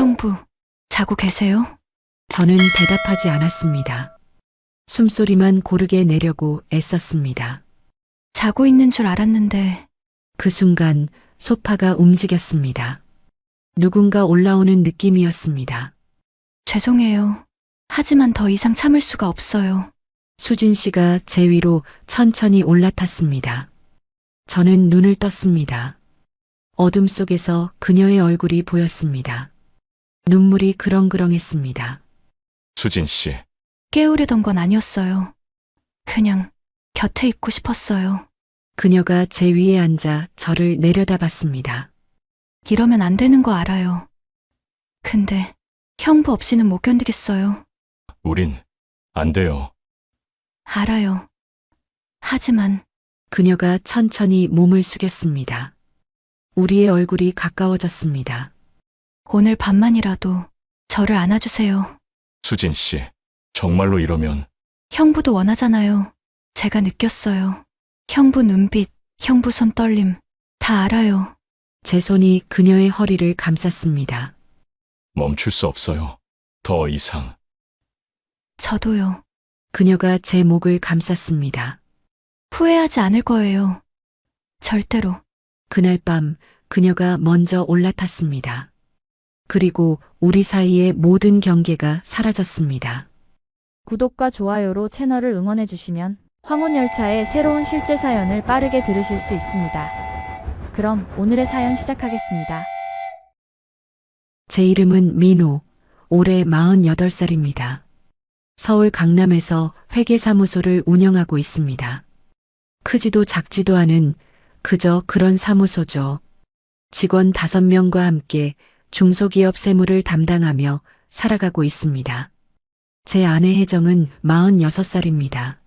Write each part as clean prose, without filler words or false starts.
형부, 자고 계세요? 저는 대답하지 않았습니다. 숨소리만 고르게 내려고 애썼습니다. 자고 있는 줄 알았는데, 그 순간 소파가 움직였습니다. 누군가 올라오는 느낌이었습니다. 죄송해요. 하지만 더 이상 참을 수가 없어요. 수진 씨가 제 위로 천천히 올라탔습니다. 저는 눈을 떴습니다. 어둠 속에서 그녀의 얼굴이 보였습니다. 눈물이 그렁그렁했습니다. 수진 씨, 깨우려던 건 아니었어요. 그냥 곁에 있고 싶었어요. 그녀가 제 위에 앉아 저를 내려다봤습니다. 이러면 안 되는 거 알아요. 근데 형부 없이는 못 견디겠어요. 우린 안 돼요. 알아요. 하지만 그녀가 천천히 몸을 숙였습니다. 우리의 얼굴이 가까워졌습니다. 오늘 밤만이라도 저를 안아주세요. 수진 씨, 정말로 이러면 형부도 원하잖아요. 제가 느꼈어요. 형부 눈빛, 형부 손 떨림, 다 알아요. 제 손이 그녀의 허리를 감쌌습니다. 멈출 수 없어요. 더 이상. 저도요. 그녀가 제 목을 감쌌습니다. 후회하지 않을 거예요. 절대로. 그날 밤 그녀가 먼저 올라탔습니다. 그리고 우리 사이의 모든 경계가 사라졌습니다. 구독과 좋아요로 채널을 응원해 주시면 황혼열차의 새로운 실제 사연을 빠르게 들으실 수 있습니다. 그럼 오늘의 사연 시작하겠습니다. 제 이름은 민호, 올해 48살입니다. 서울 강남에서 회계사무소를 운영하고 있습니다. 크지도 작지도 않은 그저 그런 사무소죠. 직원 5명과 함께 중소기업 세무를 담당하며 살아가고 있습니다. 제 아내 혜정은 46살입니다.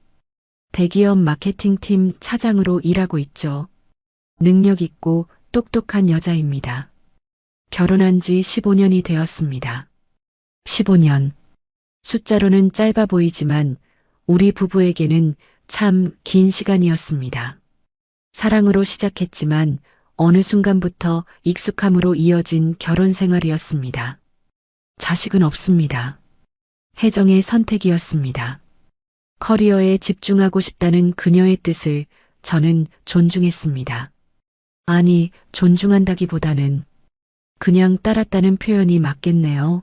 대기업 마케팅팀 차장으로 일하고 있죠. 능력 있고 똑똑한 여자입니다. 결혼한 지 15년이 되었습니다. 15년. 숫자로는 짧아 보이지만 우리 부부에게는 참 긴 시간이었습니다. 사랑으로 시작했지만 어느 순간부터 익숙함으로 이어진 결혼 생활이었습니다. 자식은 없습니다. 혜정의 선택이었습니다. 커리어에 집중하고 싶다는 그녀의 뜻을 저는 존중했습니다. 아니, 존중한다기보다는 그냥 따랐다는 표현이 맞겠네요.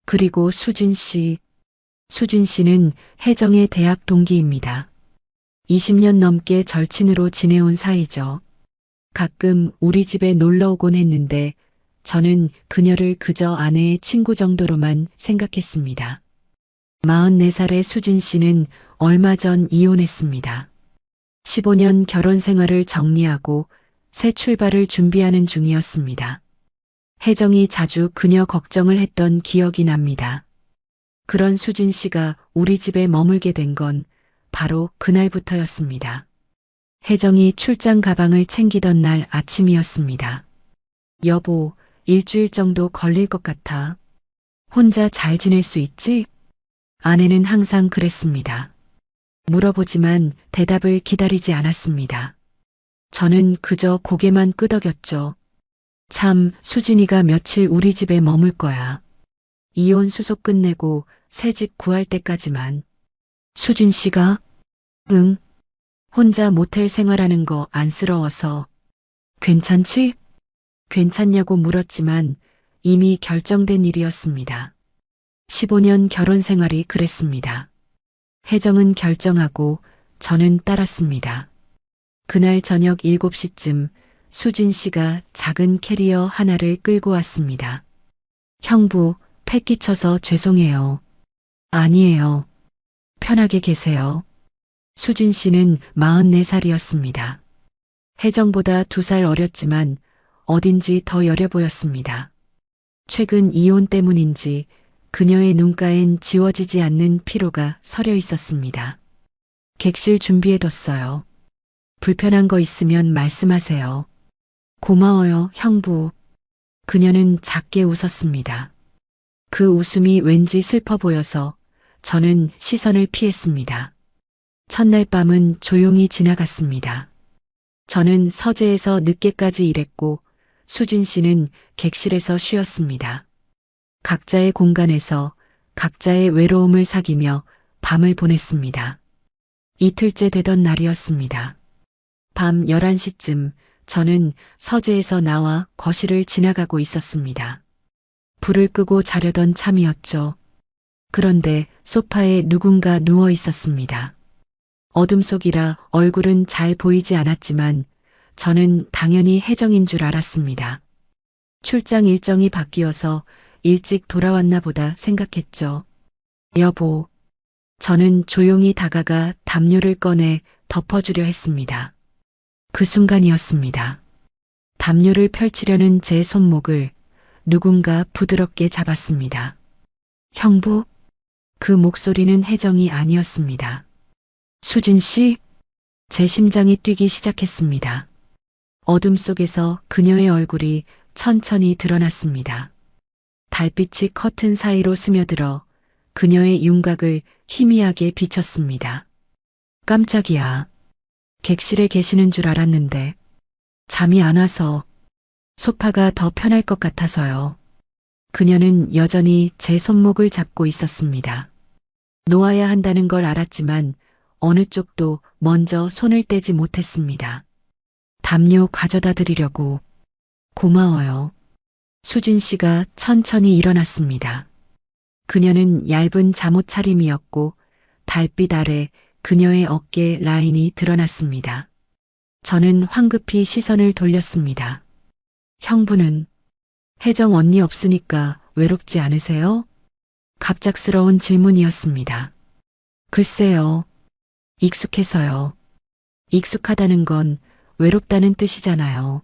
그리고 수진 씨는 혜정의 대학 동기입니다. 20년 넘게 절친으로 지내온 사이죠. 가끔 우리 집에 놀러 오곤 했는데 저는 그녀를 그저 아내의 친구 정도로만 생각했습니다. 44살의 수진 씨는 얼마 전 이혼했습니다. 15년 결혼 생활을 정리하고 새 출발을 준비하는 중이었습니다. 혜정이 자주 그녀 걱정을 했던 기억이 납니다. 그런 수진 씨가 우리 집에 머물게 된 건 바로 그날부터였습니다. 혜정이 출장 가방을 챙기던 날 아침이었습니다. 여보, 일주일 정도 걸릴 것 같아. 혼자 잘 지낼 수 있지? 아내는 항상 그랬습니다. 물어보지만 대답을 기다리지 않았습니다. 저는 그저 고개만 끄덕였죠. 참, 수진이가 며칠 우리 집에 머물 거야. 이혼 수속 끝내고 새 집 구할 때까지만. 수진 씨가? 응. 혼자 모텔 생활하는 거 안쓰러워서. 괜찮지? 괜찮냐고 물었지만 이미 결정된 일이었습니다. 15년 결혼 생활이 그랬습니다. 혜정은 결정하고 저는 따랐습니다. 그날 저녁 7시쯤 수진 씨가 작은 캐리어 하나를 끌고 왔습니다. 형부, 패 끼쳐서 죄송해요. 아니에요. 편하게 계세요. 수진 씨는 44살이었습니다. 혜정보다 2살 어렸지만 어딘지 더 여려 보였습니다. 최근 이혼 때문인지 그녀의 눈가엔 지워지지 않는 피로가 서려 있었습니다. 객실 준비해뒀어요. 불편한 거 있으면 말씀하세요. 고마워요, 형부. 그녀는 작게 웃었습니다. 그 웃음이 왠지 슬퍼 보여서 저는 시선을 피했습니다. 첫날 밤은 조용히 지나갔습니다. 저는 서재에서 늦게까지 일했고 수진 씨는 객실에서 쉬었습니다. 각자의 공간에서 각자의 외로움을 사귀며 밤을 보냈습니다. 이틀째 되던 날이었습니다. 밤 11시쯤 저는 서재에서 나와 거실을 지나가고 있었습니다. 불을 끄고 자려던 참이었죠. 그런데 소파에 누군가 누워 있었습니다. 어둠 속이라 얼굴은 잘 보이지 않았지만 저는 당연히 혜정인 줄 알았습니다. 출장 일정이 바뀌어서 일찍 돌아왔나 보다 생각했죠. 여보. 저는 조용히 다가가 담요를 꺼내 덮어주려 했습니다. 그 순간이었습니다. 담요를 펼치려는 제 손목을 누군가 부드럽게 잡았습니다. 형부? 그 목소리는 혜정이 아니었습니다. 수진 씨? 제 심장이 뛰기 시작했습니다. 어둠 속에서 그녀의 얼굴이 천천히 드러났습니다. 달빛이 커튼 사이로 스며들어 그녀의 윤곽을 희미하게 비쳤습니다. 깜짝이야. 객실에 계시는 줄 알았는데 잠이 안 와서 소파가 더 편할 것 같아서요. 그녀는 여전히 제 손목을 잡고 있었습니다. 놓아야 한다는 걸 알았지만 어느 쪽도 먼저 손을 떼지 못했습니다. 담요 가져다 드리려고. 고마워요. 수진 씨가 천천히 일어났습니다. 그녀는 얇은 잠옷 차림이었고 달빛 아래 그녀의 어깨 라인이 드러났습니다. 저는 황급히 시선을 돌렸습니다. 형부는 혜정 언니 없으니까 외롭지 않으세요? 갑작스러운 질문이었습니다. 글쎄요. 익숙해서요. 익숙하다는 건 외롭다는 뜻이잖아요.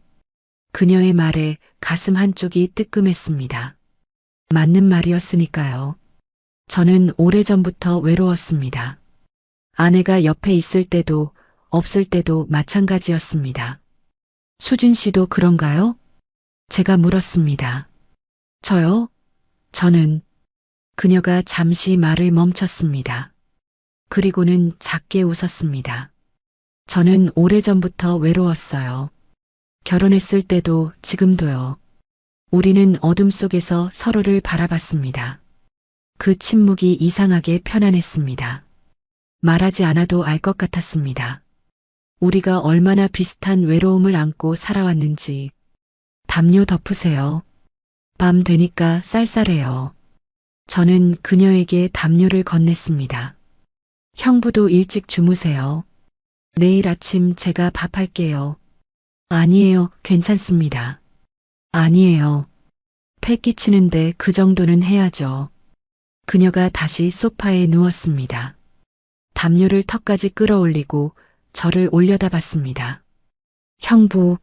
그녀의 말에 가슴 한쪽이 뜨끔했습니다. 맞는 말이었으니까요. 저는 오래전부터 외로웠습니다. 아내가 옆에 있을 때도 없을 때도 마찬가지였습니다. 수진 씨도 그런가요? 제가 물었습니다. 저요? 저는 그녀가 잠시 말을 멈췄습니다. 그리고는 작게 웃었습니다. 저는 오래전부터 외로웠어요. 결혼했을 때도 지금도요. 우리는 어둠 속에서 서로를 바라봤습니다. 그 침묵이 이상하게 편안했습니다. 말하지 않아도 알 것 같았습니다. 우리가 얼마나 비슷한 외로움을 안고 살아왔는지. 담요 덮으세요. 밤 되니까 쌀쌀해요. 저는 그녀에게 담요를 건넸습니다. 형부도 일찍 주무세요. 내일 아침 제가 밥할게요. 아니에요, 괜찮습니다. 아니에요. 패 끼치는데 그 정도는 해야죠. 그녀가 다시 소파에 누웠습니다. 담요를 턱까지 끌어올리고 저를 올려다봤습니다. 형부,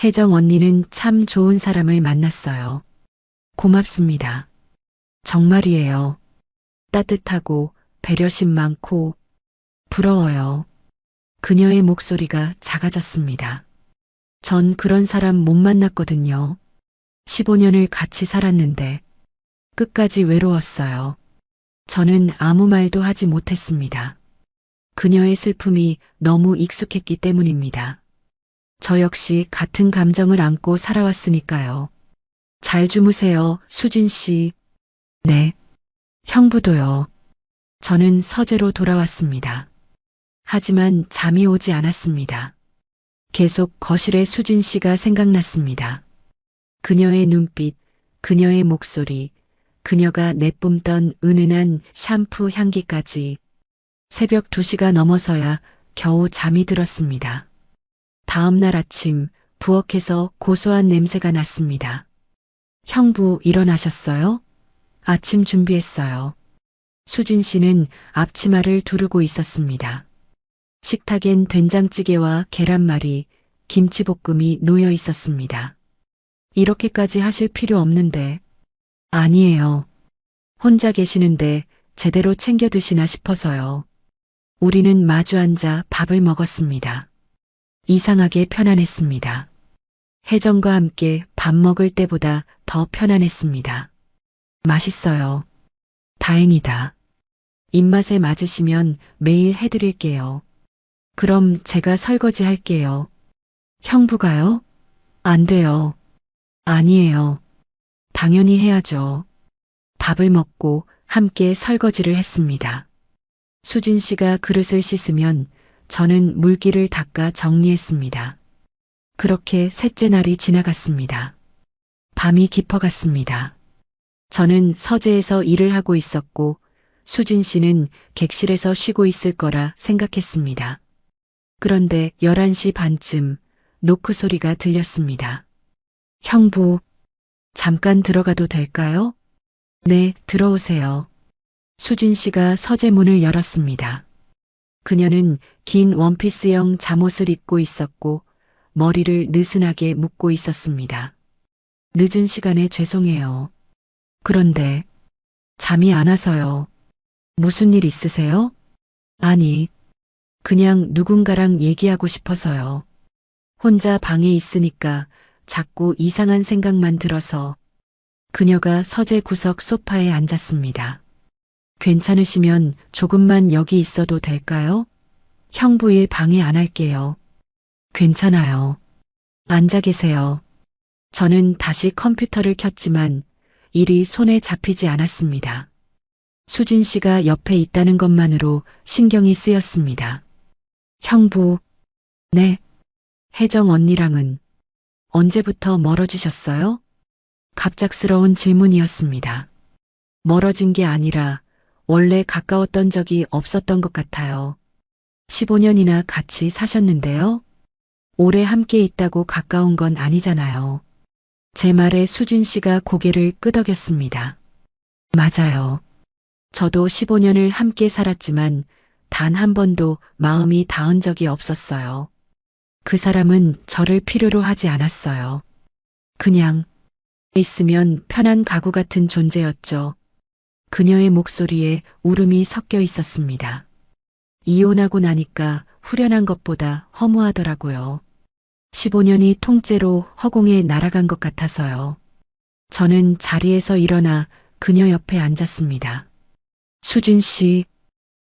혜정 언니는 참 좋은 사람을 만났어요. 고맙습니다. 정말이에요. 따뜻하고 배려심 많고 부러워요. 그녀의 목소리가 작아졌습니다. 전 그런 사람 못 만났거든요. 15년을 같이 살았는데 끝까지 외로웠어요. 저는 아무 말도 하지 못했습니다. 그녀의 슬픔이 너무 익숙했기 때문입니다. 저 역시 같은 감정을 안고 살아왔으니까요. 잘 주무세요, 수진 씨. 네. 형부도요. 저는 서재로 돌아왔습니다. 하지만 잠이 오지 않았습니다. 계속 거실에 수진 씨가 생각났습니다. 그녀의 눈빛, 그녀의 목소리, 그녀가 내뿜던 은은한 샴푸 향기까지. 새벽 2시가 넘어서야 겨우 잠이 들었습니다. 다음 날 아침 부엌에서 고소한 냄새가 났습니다. 형부 일어나셨어요? 아침 준비했어요. 수진 씨는 앞치마를 두르고 있었습니다. 식탁엔 된장찌개와 계란말이, 김치볶음이 놓여 있었습니다. 이렇게까지 하실 필요 없는데. 아니에요. 혼자 계시는데 제대로 챙겨 드시나 싶어서요. 우리는 마주 앉아 밥을 먹었습니다. 이상하게 편안했습니다. 혜정과 함께 밥 먹을 때보다 더 편안했습니다. 맛있어요. 다행이다. 입맛에 맞으시면 매일 해드릴게요. 그럼 제가 설거지 할게요. 형부가요? 안 돼요. 아니에요. 당연히 해야죠. 밥을 먹고 함께 설거지를 했습니다. 수진 씨가 그릇을 씻으면 저는 물기를 닦아 정리했습니다. 그렇게 셋째 날이 지나갔습니다. 밤이 깊어갔습니다. 저는 서재에서 일을 하고 있었고 수진 씨는 객실에서 쉬고 있을 거라 생각했습니다. 그런데 11시 반쯤 노크 소리가 들렸습니다. 형부, 잠깐 들어가도 될까요? 네, 들어오세요. 수진 씨가 서재 문을 열었습니다. 그녀는 긴 원피스형 잠옷을 입고 있었고 머리를 느슨하게 묶고 있었습니다. 늦은 시간에 죄송해요. 그런데 잠이 안 와서요. 무슨 일 있으세요? 아니, 그냥 누군가랑 얘기하고 싶어서요. 혼자 방에 있으니까 자꾸 이상한 생각만 들어서. 그녀가 서재 구석 소파에 앉았습니다. 괜찮으시면 조금만 여기 있어도 될까요? 형부 일 방해 안 할게요. 괜찮아요. 앉아 계세요. 저는 다시 컴퓨터를 켰지만 일이 손에 잡히지 않았습니다. 수진 씨가 옆에 있다는 것만으로 신경이 쓰였습니다. 형부, 네. 혜정 언니랑은 언제부터 멀어지셨어요? 갑작스러운 질문이었습니다. 멀어진 게 아니라 원래 가까웠던 적이 없었던 것 같아요. 15년이나 같이 사셨는데요. 오래 함께 있다고 가까운 건 아니잖아요. 제 말에 수진 씨가 고개를 끄덕였습니다. 맞아요. 저도 15년을 함께 살았지만 단 한 번도 마음이 닿은 적이 없었어요. 그 사람은 저를 필요로 하지 않았어요. 그냥 있으면 편한 가구 같은 존재였죠. 그녀의 목소리에 울음이 섞여 있었습니다. 이혼하고 나니까 후련한 것보다 허무하더라고요. 15년이 통째로 허공에 날아간 것 같아서요. 저는 자리에서 일어나 그녀 옆에 앉았습니다. 수진 씨,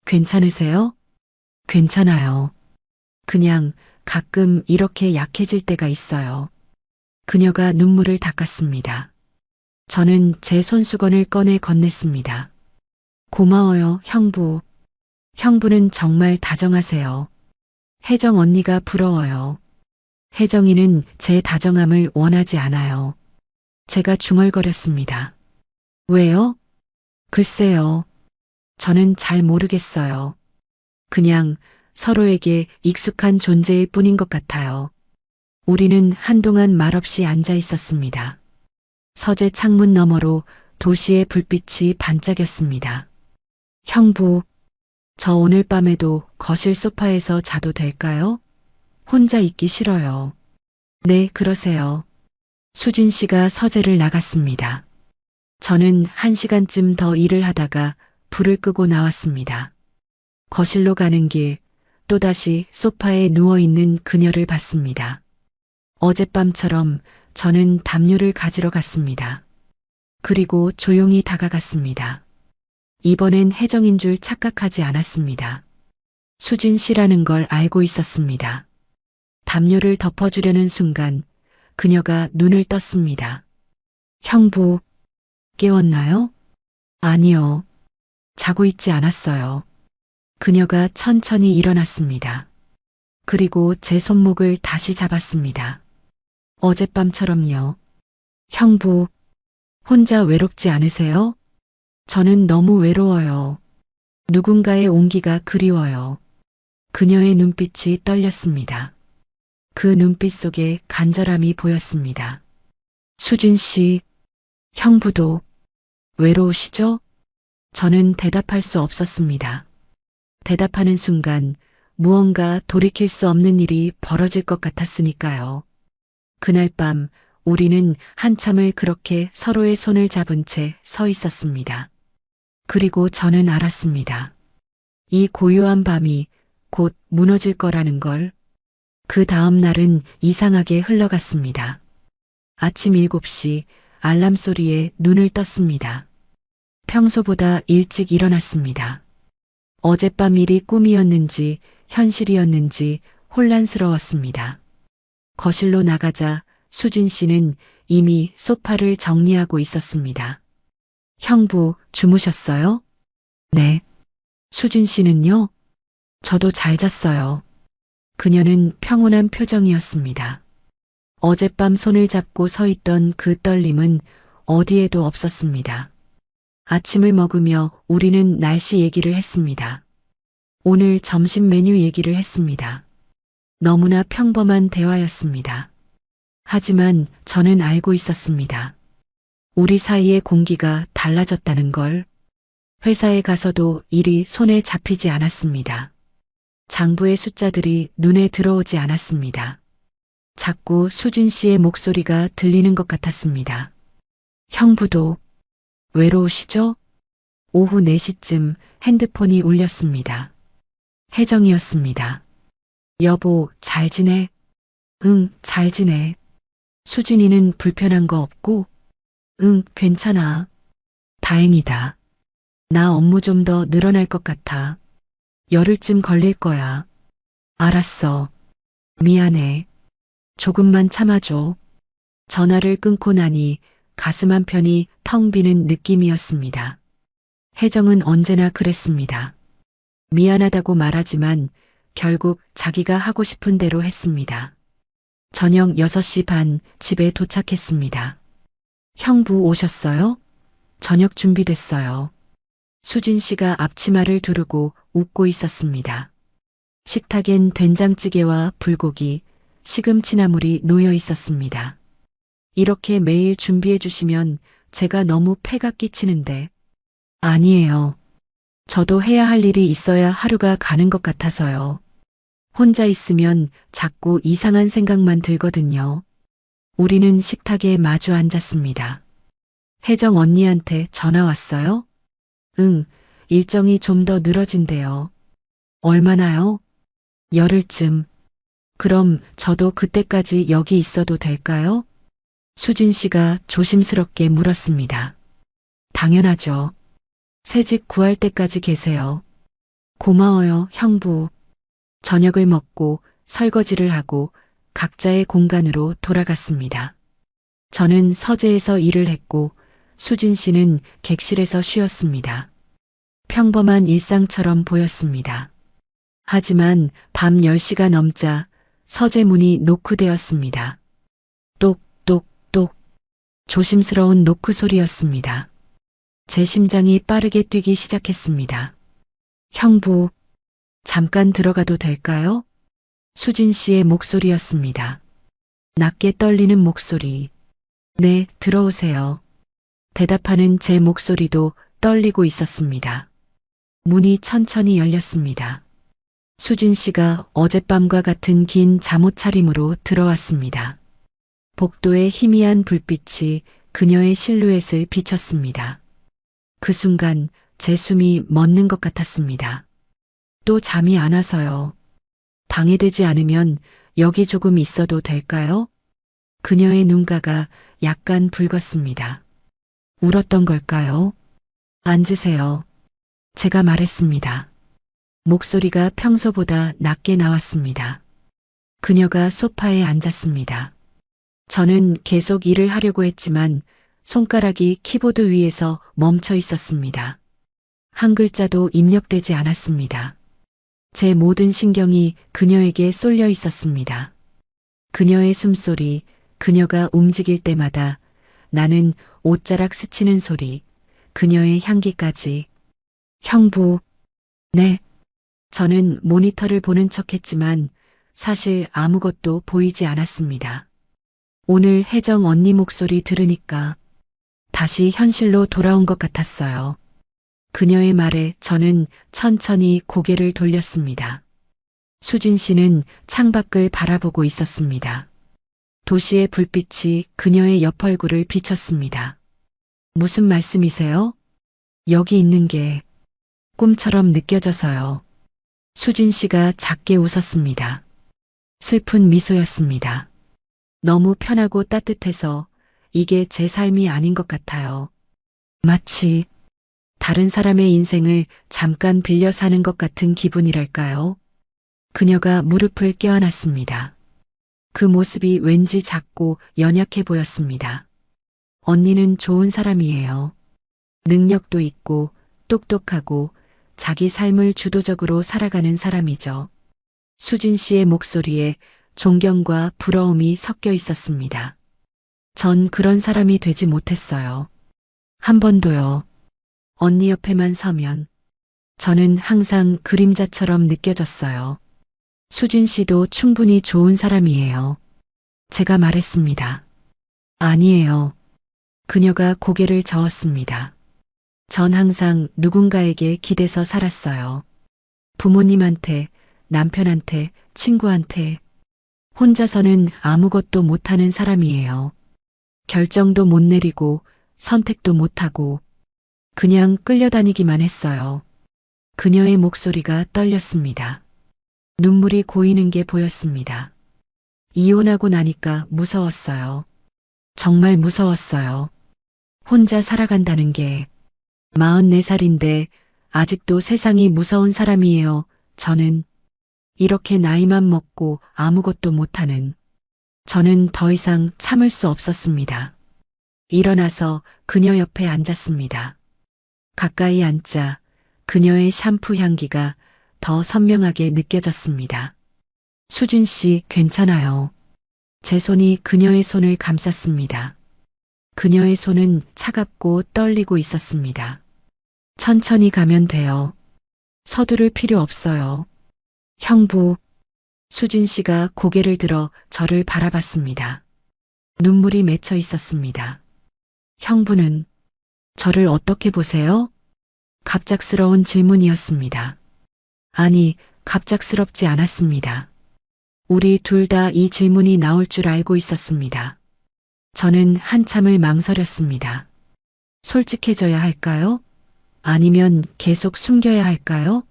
괜찮으세요? 괜찮아요. 그냥 가끔 이렇게 약해질 때가 있어요. 그녀가 눈물을 닦았습니다. 저는 제 손수건을 꺼내 건넸습니다. 고마워요, 형부. 형부는 정말 다정하세요. 혜정 언니가 부러워요. 혜정이는 제 다정함을 원하지 않아요. 제가 중얼거렸습니다. 왜요? 글쎄요. 저는 잘 모르겠어요. 그냥 서로에게 익숙한 존재일 뿐인 것 같아요. 우리는 한동안 말없이 앉아 있었습니다. 서재 창문 너머로 도시의 불빛이 반짝였습니다. 형부, 저 오늘 밤에도 거실 소파에서 자도 될까요? 혼자 있기 싫어요. 네, 그러세요. 수진 씨가 서재를 나갔습니다. 저는 1시간쯤 더 일을 하다가 불을 끄고 나왔습니다. 거실로 가는 길, 또다시 소파에 누워있는 그녀를 봤습니다. 어젯밤처럼 저는 담요를 가지러 갔습니다. 그리고 조용히 다가갔습니다. 이번엔 혜정인 줄 착각하지 않았습니다. 수진 씨라는 걸 알고 있었습니다. 담요를 덮어주려는 순간 그녀가 눈을 떴습니다. 형부, 깨웠나요? 아니요. 자고 있지 않았어요. 그녀가 천천히 일어났습니다. 그리고 제 손목을 다시 잡았습니다. 어젯밤처럼요. 형부, 혼자 외롭지 않으세요? 저는 너무 외로워요. 누군가의 온기가 그리워요. 그녀의 눈빛이 떨렸습니다. 그 눈빛 속에 간절함이 보였습니다. 수진 씨, 형부도 외로우시죠? 저는 대답할 수 없었습니다. 대답하는 순간 무언가 돌이킬 수 없는 일이 벌어질 것 같았으니까요. 그날 밤 우리는 한참을 그렇게 서로의 손을 잡은 채 서 있었습니다. 그리고 저는 알았습니다. 이 고요한 밤이 곧 무너질 거라는 걸. 그 다음 날은 이상하게 흘러갔습니다. 아침 7시 알람 소리에 눈을 떴습니다. 평소보다 일찍 일어났습니다. 어젯밤 일이 꿈이었는지 현실이었는지 혼란스러웠습니다. 거실로 나가자 수진 씨는 이미 소파를 정리하고 있었습니다. 형부, 주무셨어요? 네. 수진 씨는요? 저도 잘 잤어요. 그녀는 평온한 표정이었습니다. 어젯밤 손을 잡고 서 있던 그 떨림은 어디에도 없었습니다. 아침을 먹으며 우리는 날씨 얘기를 했습니다. 오늘 점심 메뉴 얘기를 했습니다. 너무나 평범한 대화였습니다. 하지만 저는 알고 있었습니다. 우리 사이의 공기가 달라졌다는 걸. 회사에 가서도 일이 손에 잡히지 않았습니다. 장부의 숫자들이 눈에 들어오지 않았습니다. 자꾸 수진 씨의 목소리가 들리는 것 같았습니다. 형부도 외로우시죠? 오후 4시쯤 핸드폰이 울렸습니다. 혜정이었습니다. 여보, 잘 지내? 응, 잘 지내. 수진이는 불편한 거 없고? 응, 괜찮아. 다행이다. 나 업무 좀 더 늘어날 것 같아. 열흘쯤 걸릴 거야. 알았어. 미안해. 조금만 참아줘. 전화를 끊고 나니 가슴 한편이 텅 비는 느낌이었습니다. 혜정은 언제나 그랬습니다. 미안하다고 말하지만 결국 자기가 하고 싶은 대로 했습니다. 저녁 6시 반 집에 도착했습니다. 형부 오셨어요? 저녁 준비됐어요. 수진 씨가 앞치마를 두르고 웃고 있었습니다. 식탁엔 된장찌개와 불고기, 시금치나물이 놓여 있었습니다. 이렇게 매일 준비해 주시면 제가 너무 패가 끼치는데. 아니에요. 저도 해야 할 일이 있어야 하루가 가는 것 같아서요. 혼자 있으면 자꾸 이상한 생각만 들거든요. 우리는 식탁에 마주 앉았습니다. 혜정 언니한테 전화 왔어요? 응, 일정이 좀 더 늘어진대요. 얼마나요? 열흘쯤. 그럼 저도 그때까지 여기 있어도 될까요? 수진 씨가 조심스럽게 물었습니다. 당연하죠. 새집 구할 때까지 계세요. 고마워요, 형부. 저녁을 먹고 설거지를 하고 각자의 공간으로 돌아갔습니다. 저는 서재에서 일을 했고 수진 씨는 객실에서 쉬었습니다. 평범한 일상처럼 보였습니다. 하지만 밤 10시가 넘자 서재 문이 노크되었습니다. 똑똑똑. 조심스러운 노크 소리였습니다. 제 심장이 빠르게 뛰기 시작했습니다. 형부, 잠깐 들어가도 될까요? 수진 씨의 목소리였습니다. 낮게 떨리는 목소리. 네, 들어오세요. 대답하는 제 목소리도 떨리고 있었습니다. 문이 천천히 열렸습니다. 수진 씨가 어젯밤과 같은 긴 잠옷 차림으로 들어왔습니다. 복도의 희미한 불빛이 그녀의 실루엣을 비쳤습니다. 그 순간 제 숨이 멎는 것 같았습니다. 또 잠이 안 와서요. 방해되지 않으면 여기 조금 있어도 될까요? 그녀의 눈가가 약간 붉었습니다. 울었던 걸까요? 앉으세요. 제가 말했습니다. 목소리가 평소보다 낮게 나왔습니다. 그녀가 소파에 앉았습니다. 저는 계속 일을 하려고 했지만 손가락이 키보드 위에서 멈춰 있었습니다. 한 글자도 입력되지 않았습니다. 제 모든 신경이 그녀에게 쏠려 있었습니다. 그녀의 숨소리, 그녀가 움직일 때마다 나는 옷자락 스치는 소리, 그녀의 향기까지. 형부, 네. 저는 모니터를 보는 척했지만 사실 아무것도 보이지 않았습니다. 오늘 혜정 언니 목소리 들으니까 다시 현실로 돌아온 것 같았어요. 그녀의 말에 저는 천천히 고개를 돌렸습니다. 수진 씨는 창밖을 바라보고 있었습니다. 도시의 불빛이 그녀의 옆 얼굴을 비쳤습니다. 무슨 말씀이세요? 여기 있는 게 꿈처럼 느껴져서요. 수진 씨가 작게 웃었습니다. 슬픈 미소였습니다. 너무 편하고 따뜻해서 이게 제 삶이 아닌 것 같아요. 마치 다른 사람의 인생을 잠깐 빌려 사는 것 같은 기분이랄까요? 그녀가 무릎을 껴안았습니다. 그 모습이 왠지 작고 연약해 보였습니다. 언니는 좋은 사람이에요. 능력도 있고 똑똑하고 자기 삶을 주도적으로 살아가는 사람이죠. 수진 씨의 목소리에 존경과 부러움이 섞여 있었습니다. 전 그런 사람이 되지 못했어요. 한 번도요. 언니 옆에만 서면 저는 항상 그림자처럼 느껴졌어요. 수진 씨도 충분히 좋은 사람이에요. 제가 말했습니다. 아니에요. 그녀가 고개를 저었습니다. 전 항상 누군가에게 기대서 살았어요. 부모님한테, 남편한테, 친구한테. 혼자서는 아무것도 못하는 사람이에요. 결정도 못 내리고 선택도 못하고 그냥 끌려다니기만 했어요. 그녀의 목소리가 떨렸습니다. 눈물이 고이는 게 보였습니다. 이혼하고 나니까 무서웠어요. 정말 무서웠어요. 혼자 살아간다는 게 44살인데 아직도 세상이 무서운 사람이에요. 저는 이렇게 나이만 먹고 아무것도 못하는 저는 더 이상 참을 수 없었습니다. 일어나서 그녀 옆에 앉았습니다. 가까이 앉자 그녀의 샴푸 향기가 더 선명하게 느껴졌습니다. 수진 씨, 괜찮아요. 제 손이 그녀의 손을 감쌌습니다. 그녀의 손은 차갑고 떨리고 있었습니다. 천천히 가면 돼요. 서두를 필요 없어요. 형부. 수진 씨가 고개를 들어 저를 바라봤습니다. 눈물이 맺혀 있었습니다. 형부는 저를 어떻게 보세요? 갑작스러운 질문이었습니다. 아니, 갑작스럽지 않았습니다. 우리 둘 다 이 질문이 나올 줄 알고 있었습니다. 저는 한참을 망설였습니다. 솔직해져야 할까요? 아니면 계속 숨겨야 할까요?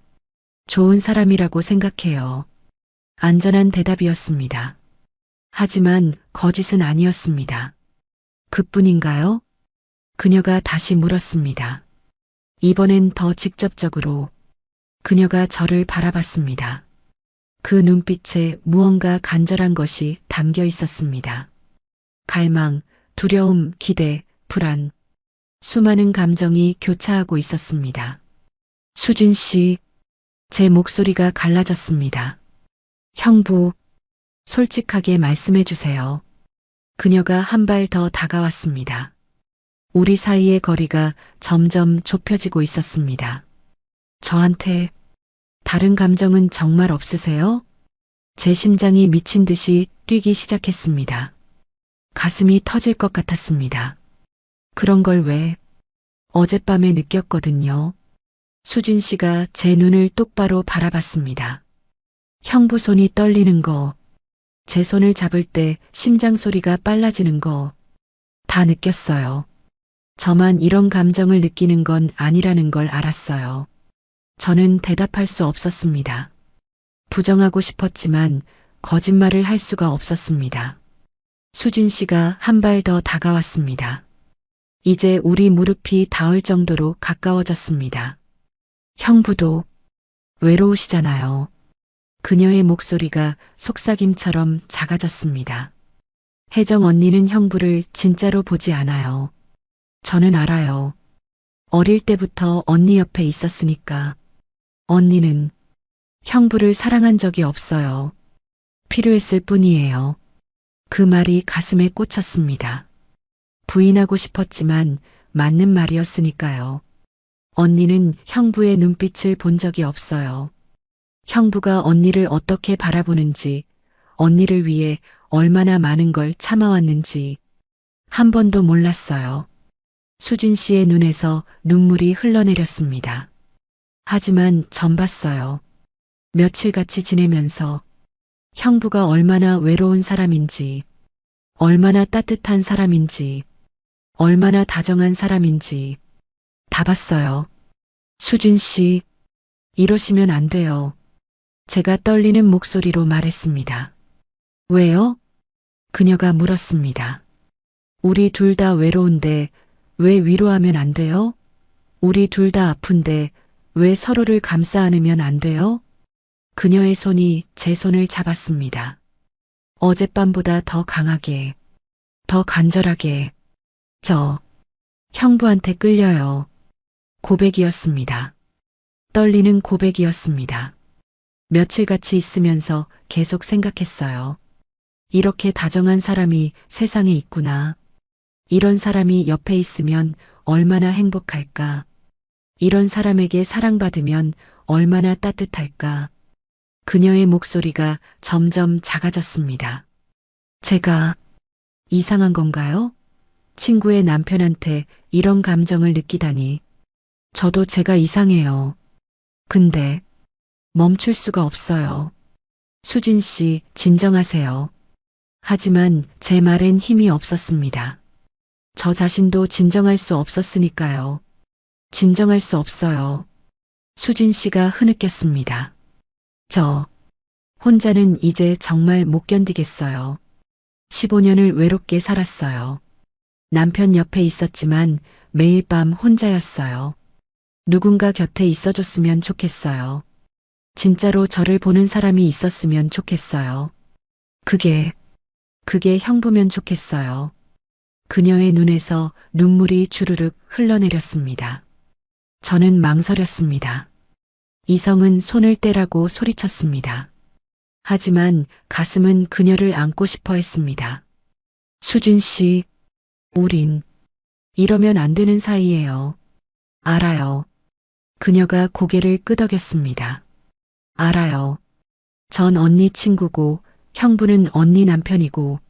좋은 사람이라고 생각해요. 안전한 대답이었습니다. 하지만 거짓은 아니었습니다. 그뿐인가요? 그녀가 다시 물었습니다. 이번엔 더 직접적으로 그녀가 저를 바라봤습니다. 그 눈빛에 무언가 간절한 것이 담겨 있었습니다. 갈망, 두려움, 기대, 불안. 수많은 감정이 교차하고 있었습니다. 수진 씨, 제 목소리가 갈라졌습니다. 형부, 솔직하게 말씀해 주세요. 그녀가 한 발 더 다가왔습니다. 우리 사이의 거리가 점점 좁혀지고 있었습니다. 저한테 다른 감정은 정말 없으세요? 제 심장이 미친 듯이 뛰기 시작했습니다. 가슴이 터질 것 같았습니다. 그런 걸 왜? 어젯밤에 느꼈거든요. 수진 씨가 제 눈을 똑바로 바라봤습니다. 형부 손이 떨리는 거, 제 손을 잡을 때 심장 소리가 빨라지는 거, 다 느꼈어요. 저만 이런 감정을 느끼는 건 아니라는 걸 알았어요. 저는 대답할 수 없었습니다. 부정하고 싶었지만 거짓말을 할 수가 없었습니다. 수진 씨가 한 발 더 다가왔습니다. 이제 우리 무릎이 닿을 정도로 가까워졌습니다. 형부도 외로우시잖아요. 그녀의 목소리가 속삭임처럼 작아졌습니다. 혜정 언니는 형부를 진짜로 보지 않아요. 저는 알아요. 어릴 때부터 언니 옆에 있었으니까. 언니는 형부를 사랑한 적이 없어요. 필요했을 뿐이에요. 그 말이 가슴에 꽂혔습니다. 부인하고 싶었지만 맞는 말이었으니까요. 언니는 형부의 눈빛을 본 적이 없어요. 형부가 언니를 어떻게 바라보는지, 언니를 위해 얼마나 많은 걸 참아왔는지 한 번도 몰랐어요. 수진 씨의 눈에서 눈물이 흘러내렸습니다. 하지만 전 봤어요. 며칠 같이 지내면서 형부가 얼마나 외로운 사람인지, 얼마나 따뜻한 사람인지, 얼마나 다정한 사람인지 다 봤어요. 수진 씨, 이러시면 안 돼요. 제가 떨리는 목소리로 말했습니다. 왜요? 그녀가 물었습니다. 우리 둘 다 외로운데 왜 위로하면 안 돼요? 우리 둘 다 아픈데 왜 서로를 감싸 안으면 안 돼요? 그녀의 손이 제 손을 잡았습니다. 어젯밤보다 더 강하게, 더 간절하게. 저 형부한테 끌려요. 고백이었습니다. 떨리는 고백이었습니다. 며칠 같이 있으면서 계속 생각했어요. 이렇게 다정한 사람이 세상에 있구나. 이런 사람이 옆에 있으면 얼마나 행복할까. 이런 사람에게 사랑받으면 얼마나 따뜻할까. 그녀의 목소리가 점점 작아졌습니다. 제가 이상한 건가요? 친구의 남편한테 이런 감정을 느끼다니. 저도 제가 이상해요. 근데 멈출 수가 없어요. 수진 씨, 진정하세요. 하지만 제 말엔 힘이 없었습니다. 저 자신도 진정할 수 없었으니까요. 진정할 수 없어요. 수진 씨가 흐느꼈습니다. 저 혼자는 이제 정말 못 견디겠어요. 15년을 외롭게 살았어요. 남편 옆에 있었지만 매일 밤 혼자였어요. 누군가 곁에 있어줬으면 좋겠어요. 진짜로 저를 보는 사람이 있었으면 좋겠어요. 그게 형부면 좋겠어요. 그녀의 눈에서 눈물이 주르륵 흘러내렸습니다. 저는 망설였습니다. 이성은 손을 떼라고 소리쳤습니다. 하지만 가슴은 그녀를 안고 싶어 했습니다. 수진 씨, 우린 이러면 안 되는 사이예요. 알아요. 그녀가 고개를 끄덕였습니다. 알아요. 전 언니 친구고 형부는 언니 남편이고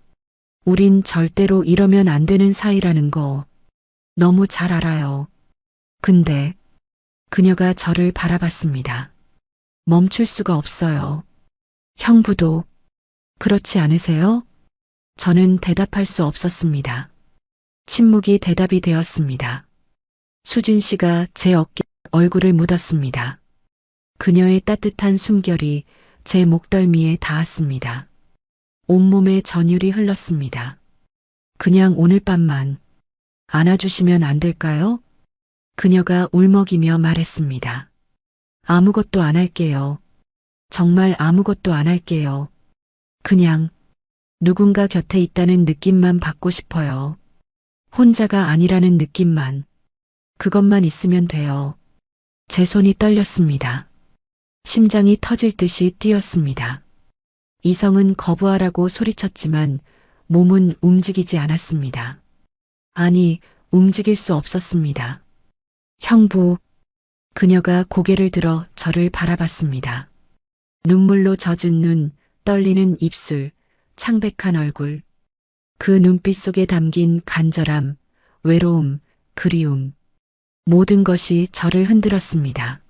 우린 절대로 이러면 안 되는 사이라는 거 너무 잘 알아요. 근데 그녀가 저를 바라봤습니다. 멈출 수가 없어요. 형부도 그렇지 않으세요? 저는 대답할 수 없었습니다. 침묵이 대답이 되었습니다. 수진 씨가 제 어깨에 얼굴을 묻었습니다. 그녀의 따뜻한 숨결이 제 목덜미에 닿았습니다. 온몸에 전율이 흘렀습니다. 그냥 오늘 밤만 안아주시면 안 될까요? 그녀가 울먹이며 말했습니다. 아무것도 안 할게요. 정말 아무것도 안 할게요. 그냥 누군가 곁에 있다는 느낌만 받고 싶어요. 혼자가 아니라는 느낌만. 그것만 있으면 돼요. 제 손이 떨렸습니다. 심장이 터질 듯이 뛰었습니다. 이성은 거부하라고 소리쳤지만 몸은 움직이지 않았습니다. 아니, 움직일 수 없었습니다. 형부, 그녀가 고개를 들어 저를 바라봤습니다. 눈물로 젖은 눈, 떨리는 입술, 창백한 얼굴. 그 눈빛 속에 담긴 간절함, 외로움, 그리움. 모든 것이 저를 흔들었습니다.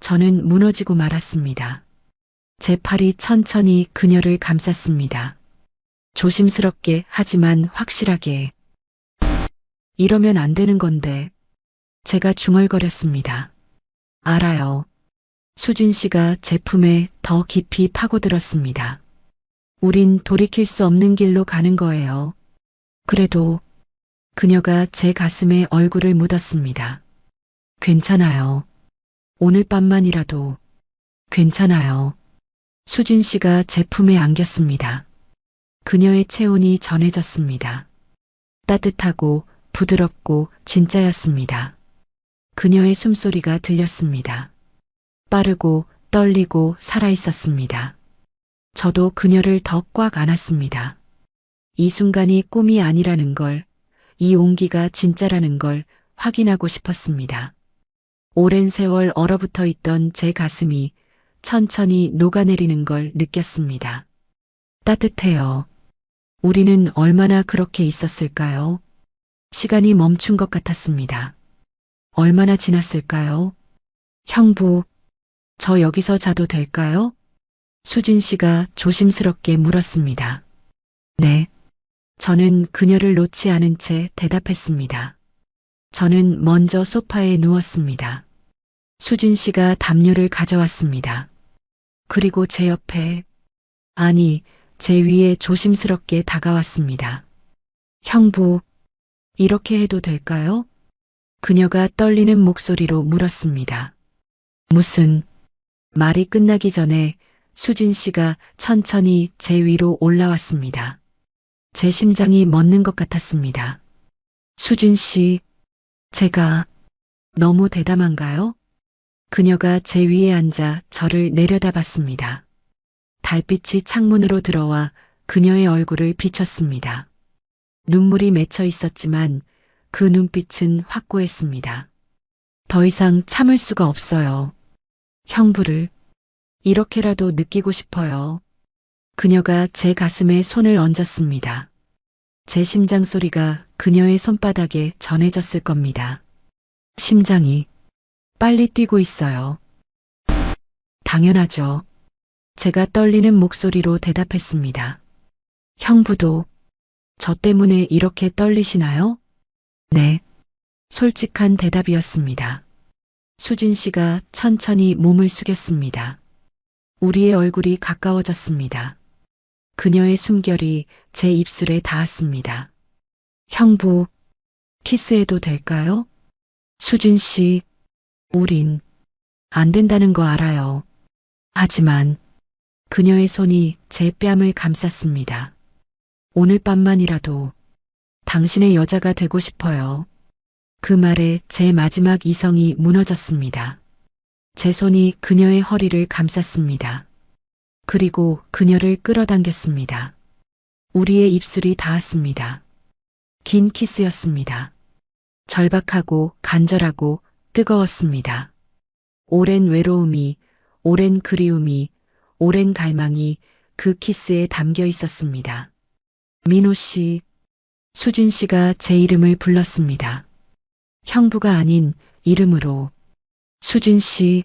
저는 무너지고 말았습니다. 제 팔이 천천히 그녀를 감쌌습니다. 조심스럽게 하지만 확실하게. 이러면 안 되는 건데. 제가 중얼거렸습니다. 알아요. 수진 씨가 제 품에 더 깊이 파고들었습니다. 우린 돌이킬 수 없는 길로 가는 거예요. 그래도 그녀가 제 가슴에 얼굴을 묻었습니다. 괜찮아요. 오늘 밤만이라도 괜찮아요. 수진 씨가 제 품에 안겼습니다. 그녀의 체온이 전해졌습니다. 따뜻하고 부드럽고 진짜였습니다. 그녀의 숨소리가 들렸습니다. 빠르고 떨리고 살아있었습니다. 저도 그녀를 더 꽉 안았습니다. 이 순간이 꿈이 아니라는 걸, 이 온기가 진짜라는 걸 확인하고 싶었습니다. 오랜 세월 얼어붙어 있던 제 가슴이 천천히 녹아내리는 걸 느꼈습니다. 따뜻해요. 우리는 얼마나 그렇게 있었을까요? 시간이 멈춘 것 같았습니다. 얼마나 지났을까요? 형부, 저 여기서 자도 될까요? 수진 씨가 조심스럽게 물었습니다. 네. 저는 그녀를 놓지 않은 채 대답했습니다. 저는 먼저 소파에 누웠습니다. 수진 씨가 담요를 가져왔습니다. 그리고 제 옆에, 아니, 제 위에 조심스럽게 다가왔습니다. 형부, 이렇게 해도 될까요? 그녀가 떨리는 목소리로 물었습니다. 무슨, 말이 끝나기 전에 수진 씨가 천천히 제 위로 올라왔습니다. 제 심장이 멎는 것 같았습니다. 수진 씨, 제가 너무 대담한가요? 그녀가 제 위에 앉아 저를 내려다봤습니다. 달빛이 창문으로 들어와 그녀의 얼굴을 비췄습니다. 눈물이 맺혀 있었지만 그 눈빛은 확고했습니다. 더 이상 참을 수가 없어요. 형부를 이렇게라도 느끼고 싶어요. 그녀가 제 가슴에 손을 얹었습니다. 제 심장 소리가 그녀의 손바닥에 전해졌을 겁니다. 심장이 빨리 뛰고 있어요. 당연하죠. 제가 떨리는 목소리로 대답했습니다. 형부도 저 때문에 이렇게 떨리시나요? 네. 솔직한 대답이었습니다. 수진 씨가 천천히 몸을 숙였습니다. 우리의 얼굴이 가까워졌습니다. 그녀의 숨결이 제 입술에 닿았습니다. 형부, 키스해도 될까요? 수진 씨, 우린 안 된다는 거 알아요. 하지만 그녀의 손이 제 뺨을 감쌌습니다. 오늘 밤만이라도 당신의 여자가 되고 싶어요. 그 말에 제 마지막 이성이 무너졌습니다. 제 손이 그녀의 허리를 감쌌습니다. 그리고 그녀를 끌어당겼습니다. 우리의 입술이 닿았습니다. 긴 키스였습니다. 절박하고 간절하고 뜨거웠습니다. 오랜 외로움이, 오랜 그리움이, 오랜 갈망이 그 키스에 담겨 있었습니다. 민호 씨, 수진 씨가 제 이름을 불렀습니다. 형부가 아닌 이름으로. 수진 씨,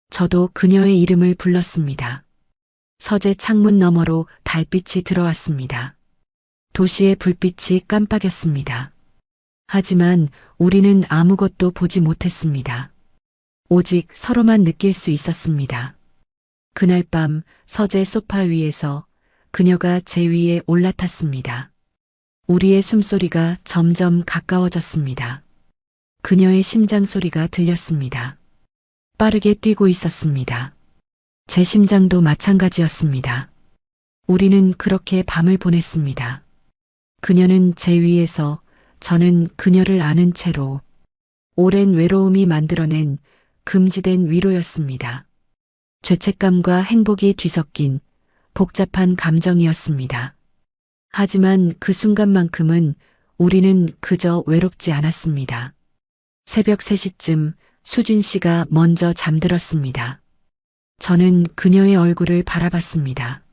저도 그녀의 이름을 불렀습니다. 서재 창문 너머로 달빛이 들어왔습니다. 도시의 불빛이 깜빡였습니다. 하지만 우리는 아무것도 보지 못했습니다. 오직 서로만 느낄 수 있었습니다. 그날 밤 서재 소파 위에서 그녀가 제 위에 올라탔습니다. 우리의 숨소리가 점점 가까워졌습니다. 그녀의 심장 소리가 들렸습니다. 빠르게 뛰고 있었습니다. 제 심장도 마찬가지였습니다. 우리는 그렇게 밤을 보냈습니다. 그녀는 제 위에서 저는 그녀를 아는 채로 오랜 외로움이 만들어낸 금지된 위로였습니다. 죄책감과 행복이 뒤섞인 복잡한 감정이었습니다. 하지만 그 순간만큼은 우리는 그저 외롭지 않았습니다. 새벽 3시쯤 수진 씨가 먼저 잠들었습니다. 저는 그녀의 얼굴을 바라봤습니다.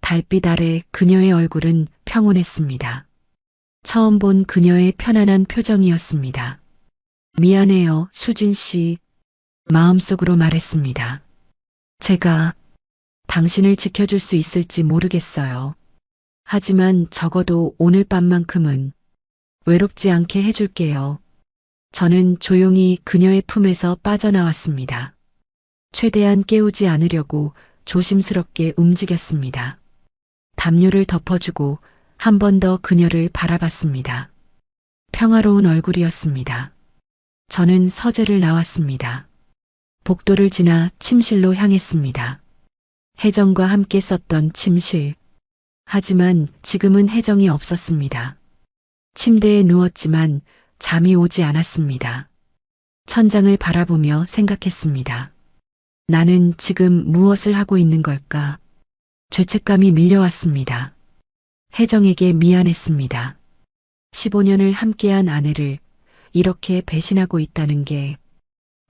달빛 아래 그녀의 얼굴은 평온했습니다. 처음 본 그녀의 편안한 표정이었습니다. 미안해요, 수진 씨. 마음속으로 말했습니다. 제가 당신을 지켜줄 수 있을지 모르겠어요. 하지만 적어도 오늘 밤만큼은 외롭지 않게 해줄게요. 저는 조용히 그녀의 품에서 빠져나왔습니다. 최대한 깨우지 않으려고 조심스럽게 움직였습니다. 담요를 덮어주고 한 번 더 그녀를 바라봤습니다. 평화로운 얼굴이었습니다. 저는 서재를 나왔습니다. 복도를 지나 침실로 향했습니다. 혜정과 함께 썼던 침실. 하지만 지금은 혜정이 없었습니다. 침대에 누웠지만 잠이 오지 않았습니다. 천장을 바라보며 생각했습니다. 나는 지금 무엇을 하고 있는 걸까? 죄책감이 밀려왔습니다. 혜정에게 미안했습니다. 15년을 함께한 아내를 이렇게 배신하고 있다는 게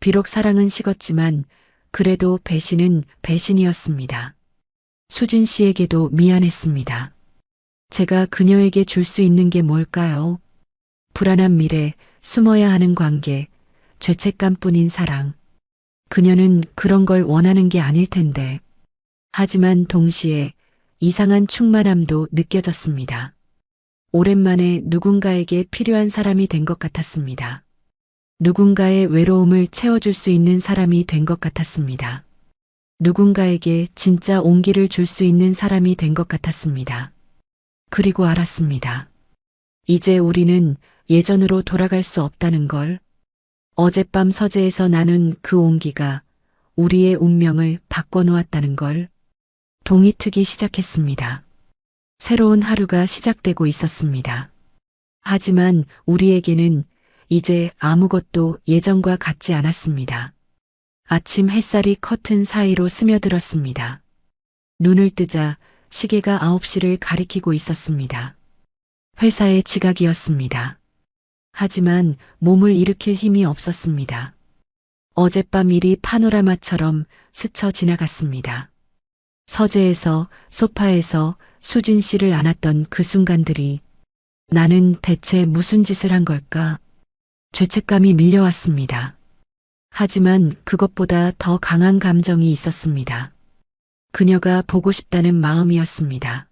비록 사랑은 식었지만 그래도 배신은 배신이었습니다. 수진 씨에게도 미안했습니다. 제가 그녀에게 줄 수 있는 게 뭘까요? 불안한 미래, 숨어야 하는 관계, 죄책감뿐인 사랑. 그녀는 그런 걸 원하는 게 아닐 텐데. 하지만 동시에 이상한 충만함도 느껴졌습니다. 오랜만에 누군가에게 필요한 사람이 된 것 같았습니다. 누군가의 외로움을 채워줄 수 있는 사람이 된 것 같았습니다. 누군가에게 진짜 온기를 줄 수 있는 사람이 된 것 같았습니다. 그리고 알았습니다. 이제 우리는 예전으로 돌아갈 수 없다는 걸. 어젯밤 서재에서 나는 그 온기가 우리의 운명을 바꿔놓았다는 걸. 동이 트기 시작했습니다. 새로운 하루가 시작되고 있었습니다. 하지만 우리에게는 이제 아무것도 예전과 같지 않았습니다. 아침 햇살이 커튼 사이로 스며들었습니다. 눈을 뜨자 시계가 9시를 가리키고 있었습니다. 회사의 지각이었습니다. 하지만 몸을 일으킬 힘이 없었습니다. 어젯밤 일이 파노라마처럼 스쳐 지나갔습니다. 서재에서 소파에서 수진 씨를 안았던 그 순간들이 나는 대체 무슨 짓을 한 걸까? 죄책감이 밀려왔습니다. 하지만 그것보다 더 강한 감정이 있었습니다. 그녀가 보고 싶다는 마음이었습니다.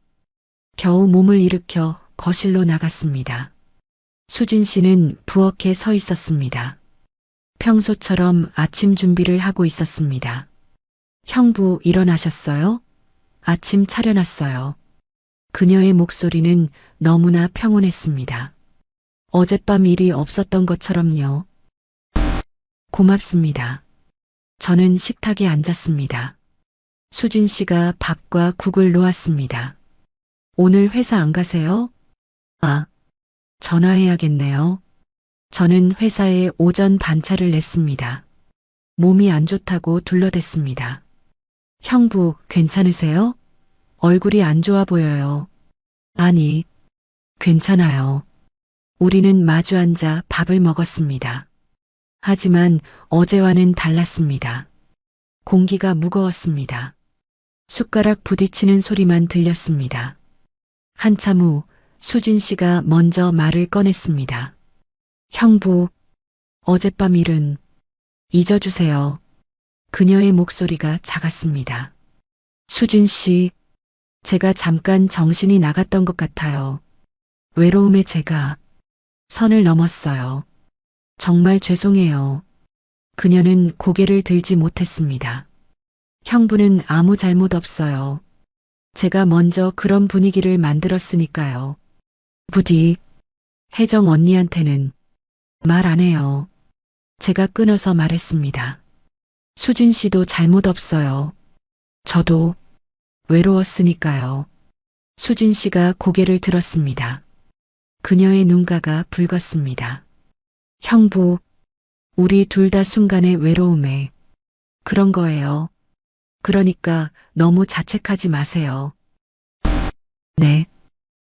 겨우 몸을 일으켜 거실로 나갔습니다. 수진 씨는 부엌에 서 있었습니다. 평소처럼 아침 준비를 하고 있었습니다. 형부 일어나셨어요? 아침 차려놨어요. 그녀의 목소리는 너무나 평온했습니다. 어젯밤 일이 없었던 것처럼요. 고맙습니다. 저는 식탁에 앉았습니다. 수진 씨가 밥과 국을 놓았습니다. 오늘 회사 안 가세요? 아, 전화해야겠네요. 저는 회사에 오전 반차를 냈습니다. 몸이 안 좋다고 둘러댔습니다. 형부, 괜찮으세요? 얼굴이 안 좋아 보여요. 아니, 괜찮아요. 우리는 마주 앉아 밥을 먹었습니다. 하지만 어제와는 달랐습니다. 공기가 무거웠습니다. 숟가락 부딪히는 소리만 들렸습니다. 한참 후 수진 씨가 먼저 말을 꺼냈습니다. 형부, 어젯밤 일은 잊어주세요. 그녀의 목소리가 작았습니다. 수진 씨, 제가 잠깐 정신이 나갔던 것 같아요. 외로움에 제가 선을 넘었어요. 정말 죄송해요. 그녀는 고개를 들지 못했습니다. 형부는 아무 잘못 없어요. 제가 먼저 그런 분위기를 만들었으니까요. 부디 혜정 언니한테는 말 안 해요. 제가 끊어서 말했습니다. 수진 씨도 잘못 없어요. 저도 외로웠으니까요. 수진 씨가 고개를 들었습니다. 그녀의 눈가가 붉었습니다. 형부, 우리 둘 다 순간의 외로움에 그런 거예요. 그러니까 너무 자책하지 마세요. 네.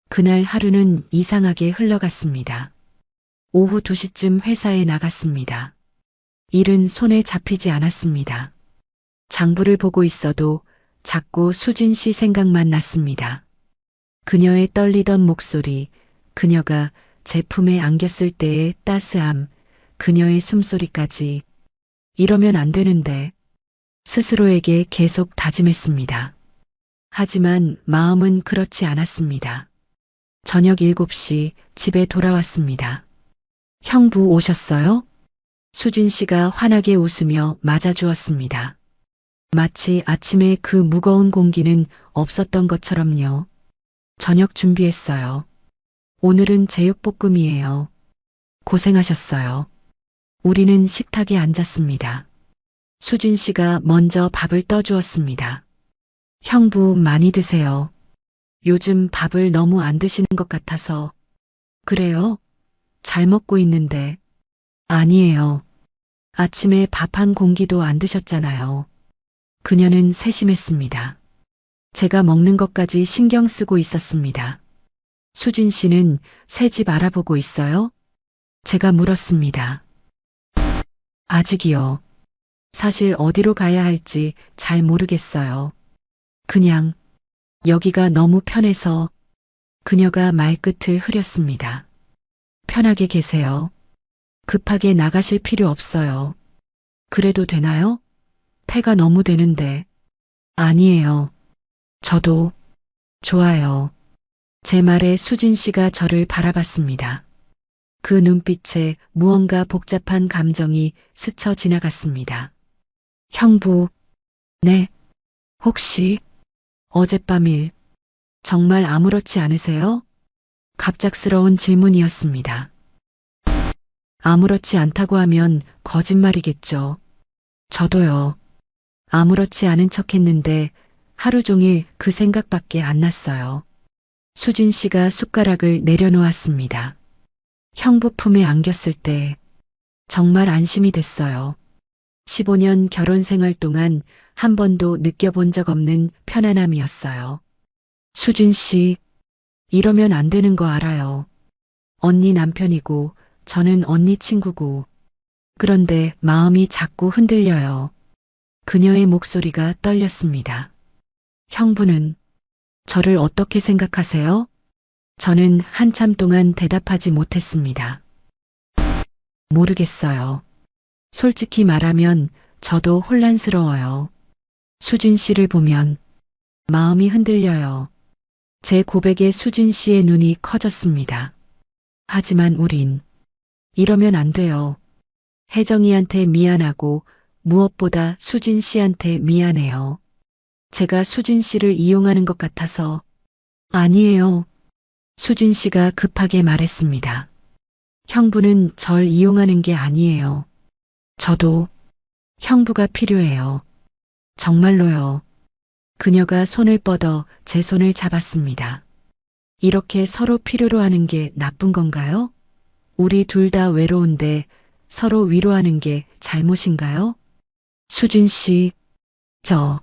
그날 하루는 이상하게 흘러갔습니다. 오후 2시쯤 회사에 나갔습니다. 일은 손에 잡히지 않았습니다. 장부를 보고 있어도 자꾸 수진 씨 생각만 났습니다. 그녀의 떨리던 목소리, 그녀가 제품에 안겼을 때의 따스함, 그녀의 숨소리까지. 이러면 안 되는데 스스로에게 계속 다짐했습니다. 하지만 마음은 그렇지 않았습니다. 저녁 7시 집에 돌아왔습니다. 형부 오셨어요? 수진 씨가 환하게 웃으며 맞아주었습니다. 마치 아침에 그 무거운 공기는 없었던 것처럼요. 저녁 준비했어요. 오늘은 제육볶음이에요. 고생하셨어요. 우리는 식탁에 앉았습니다. 수진 씨가 먼저 밥을 떠주었습니다. 형부 많이 드세요. 요즘 밥을 너무 안 드시는 것 같아서. 그래요? 잘 먹고 있는데. 아니에요. 아침에 밥 한 공기도 안 드셨잖아요. 그녀는 세심했습니다. 제가 먹는 것까지 신경 쓰고 있었습니다. 수진 씨는 새 집 알아보고 있어요? 제가 물었습니다. 아직이요. 사실 어디로 가야 할지 잘 모르겠어요. 그냥 여기가 너무 편해서. 그녀가 말끝을 흐렸습니다. 편하게 계세요. 급하게 나가실 필요 없어요. 그래도 되나요? 폐가 너무 되는데. 아니에요. 저도 좋아요. 제 말에 수진 씨가 저를 바라봤습니다. 그 눈빛에 무언가 복잡한 감정이 스쳐 지나갔습니다. 형부, 네, 혹시 어젯밤 일 정말 아무렇지 않으세요? 갑작스러운 질문이었습니다. 아무렇지 않다고 하면 거짓말이겠죠. 저도요. 아무렇지 않은 척 했는데 하루 종일 그 생각밖에 안 났어요. 수진 씨가 숟가락을 내려놓았습니다. 형부 품에 안겼을 때 정말 안심이 됐어요. 15년 결혼 생활 동안 한 번도 느껴본 적 없는 편안함이었어요. 수진 씨, 이러면 안 되는 거 알아요. 언니 남편이고 저는 언니 친구고. 그런데 마음이 자꾸 흔들려요. 그녀의 목소리가 떨렸습니다. 형부는 저를 어떻게 생각하세요? 저는 한참 동안 대답하지 못했습니다. 모르겠어요. 솔직히 말하면 저도 혼란스러워요. 수진 씨를 보면 마음이 흔들려요. 제 고백에 수진 씨의 눈이 커졌습니다. 하지만 우린 이러면 안 돼요. 혜정이한테 미안하고 무엇보다 수진 씨한테 미안해요. 제가 수진 씨를 이용하는 것 같아서. 아니에요. 수진 씨가 급하게 말했습니다. 형부는 절 이용하는 게 아니에요. 저도 형부가 필요해요. 정말로요. 그녀가 손을 뻗어 제 손을 잡았습니다. 이렇게 서로 필요로 하는 게 나쁜 건가요? 우리 둘 다 외로운데 서로 위로하는 게 잘못인가요? 수진 씨, 저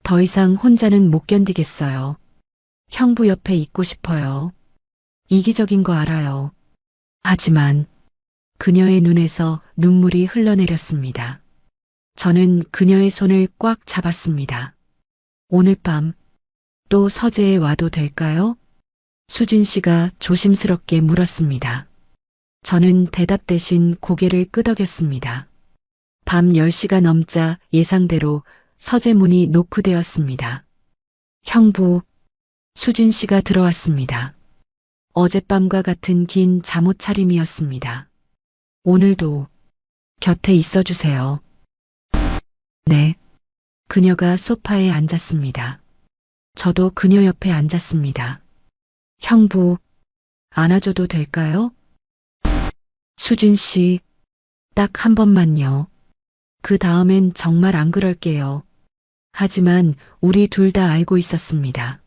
더 이상 혼자는 못 견디겠어요. 형부 옆에 있고 싶어요. 이기적인 거 알아요. 하지만 그녀의 눈에서 눈물이 흘러내렸습니다. 저는 그녀의 손을 꽉 잡았습니다. 오늘 밤 또 서재에 와도 될까요? 수진 씨가 조심스럽게 물었습니다. 저는 대답 대신 고개를 끄덕였습니다. 밤 10시가 넘자 예상대로 서재 문이 노크되었습니다. 형부, 수진 씨가 들어왔습니다. 어젯밤과 같은 긴 잠옷 차림이었습니다. 오늘도 곁에 있어 주세요. 네. 그녀가 소파에 앉았습니다. 저도 그녀 옆에 앉았습니다. 형부, 안아줘도 될까요? 수진 씨, 딱 한 번만요. 그 다음엔 정말 안 그럴게요. 하지만 우리 둘 다 알고 있었습니다.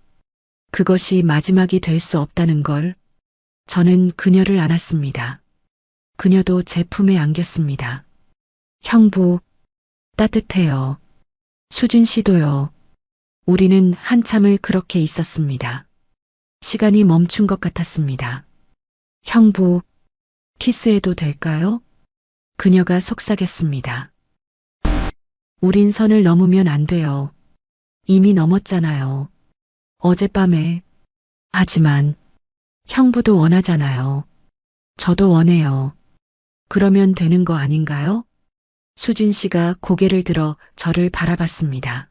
그것이 마지막이 될 수 없다는 걸. 저는 그녀를 안았습니다. 그녀도 제 품에 안겼습니다. 형부, 따뜻해요. 수진 씨도요. 우리는 한참을 그렇게 있었습니다. 시간이 멈춘 것 같았습니다. 형부, 키스해도 될까요? 그녀가 속삭였습니다. 우린 선을 넘으면 안 돼요. 이미 넘었잖아요. 어젯밤에. 하지만 형부도 원하잖아요. 저도 원해요. 그러면 되는 거 아닌가요? 수진 씨가 고개를 들어 저를 바라봤습니다.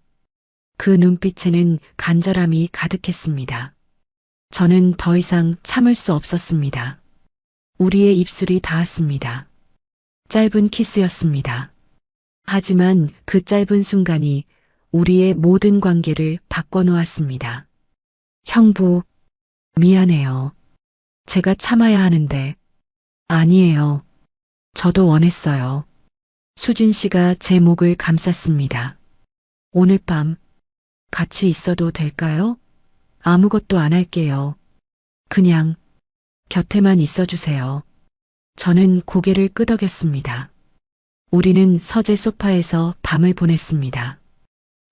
그 눈빛에는 간절함이 가득했습니다. 저는 더 이상 참을 수 없었습니다. 우리의 입술이 닿았습니다. 짧은 키스였습니다. 하지만 그 짧은 순간이 우리의 모든 관계를 바꿔놓았습니다. 형부, 미안해요. 제가 참아야 하는데. 아니에요. 저도 원했어요. 수진 씨가 제 목을 감쌌습니다. 오늘 밤 같이 있어도 될까요? 아무것도 안 할게요. 그냥 곁에만 있어주세요. 저는 고개를 끄덕였습니다. 우리는 서재 소파에서 밤을 보냈습니다.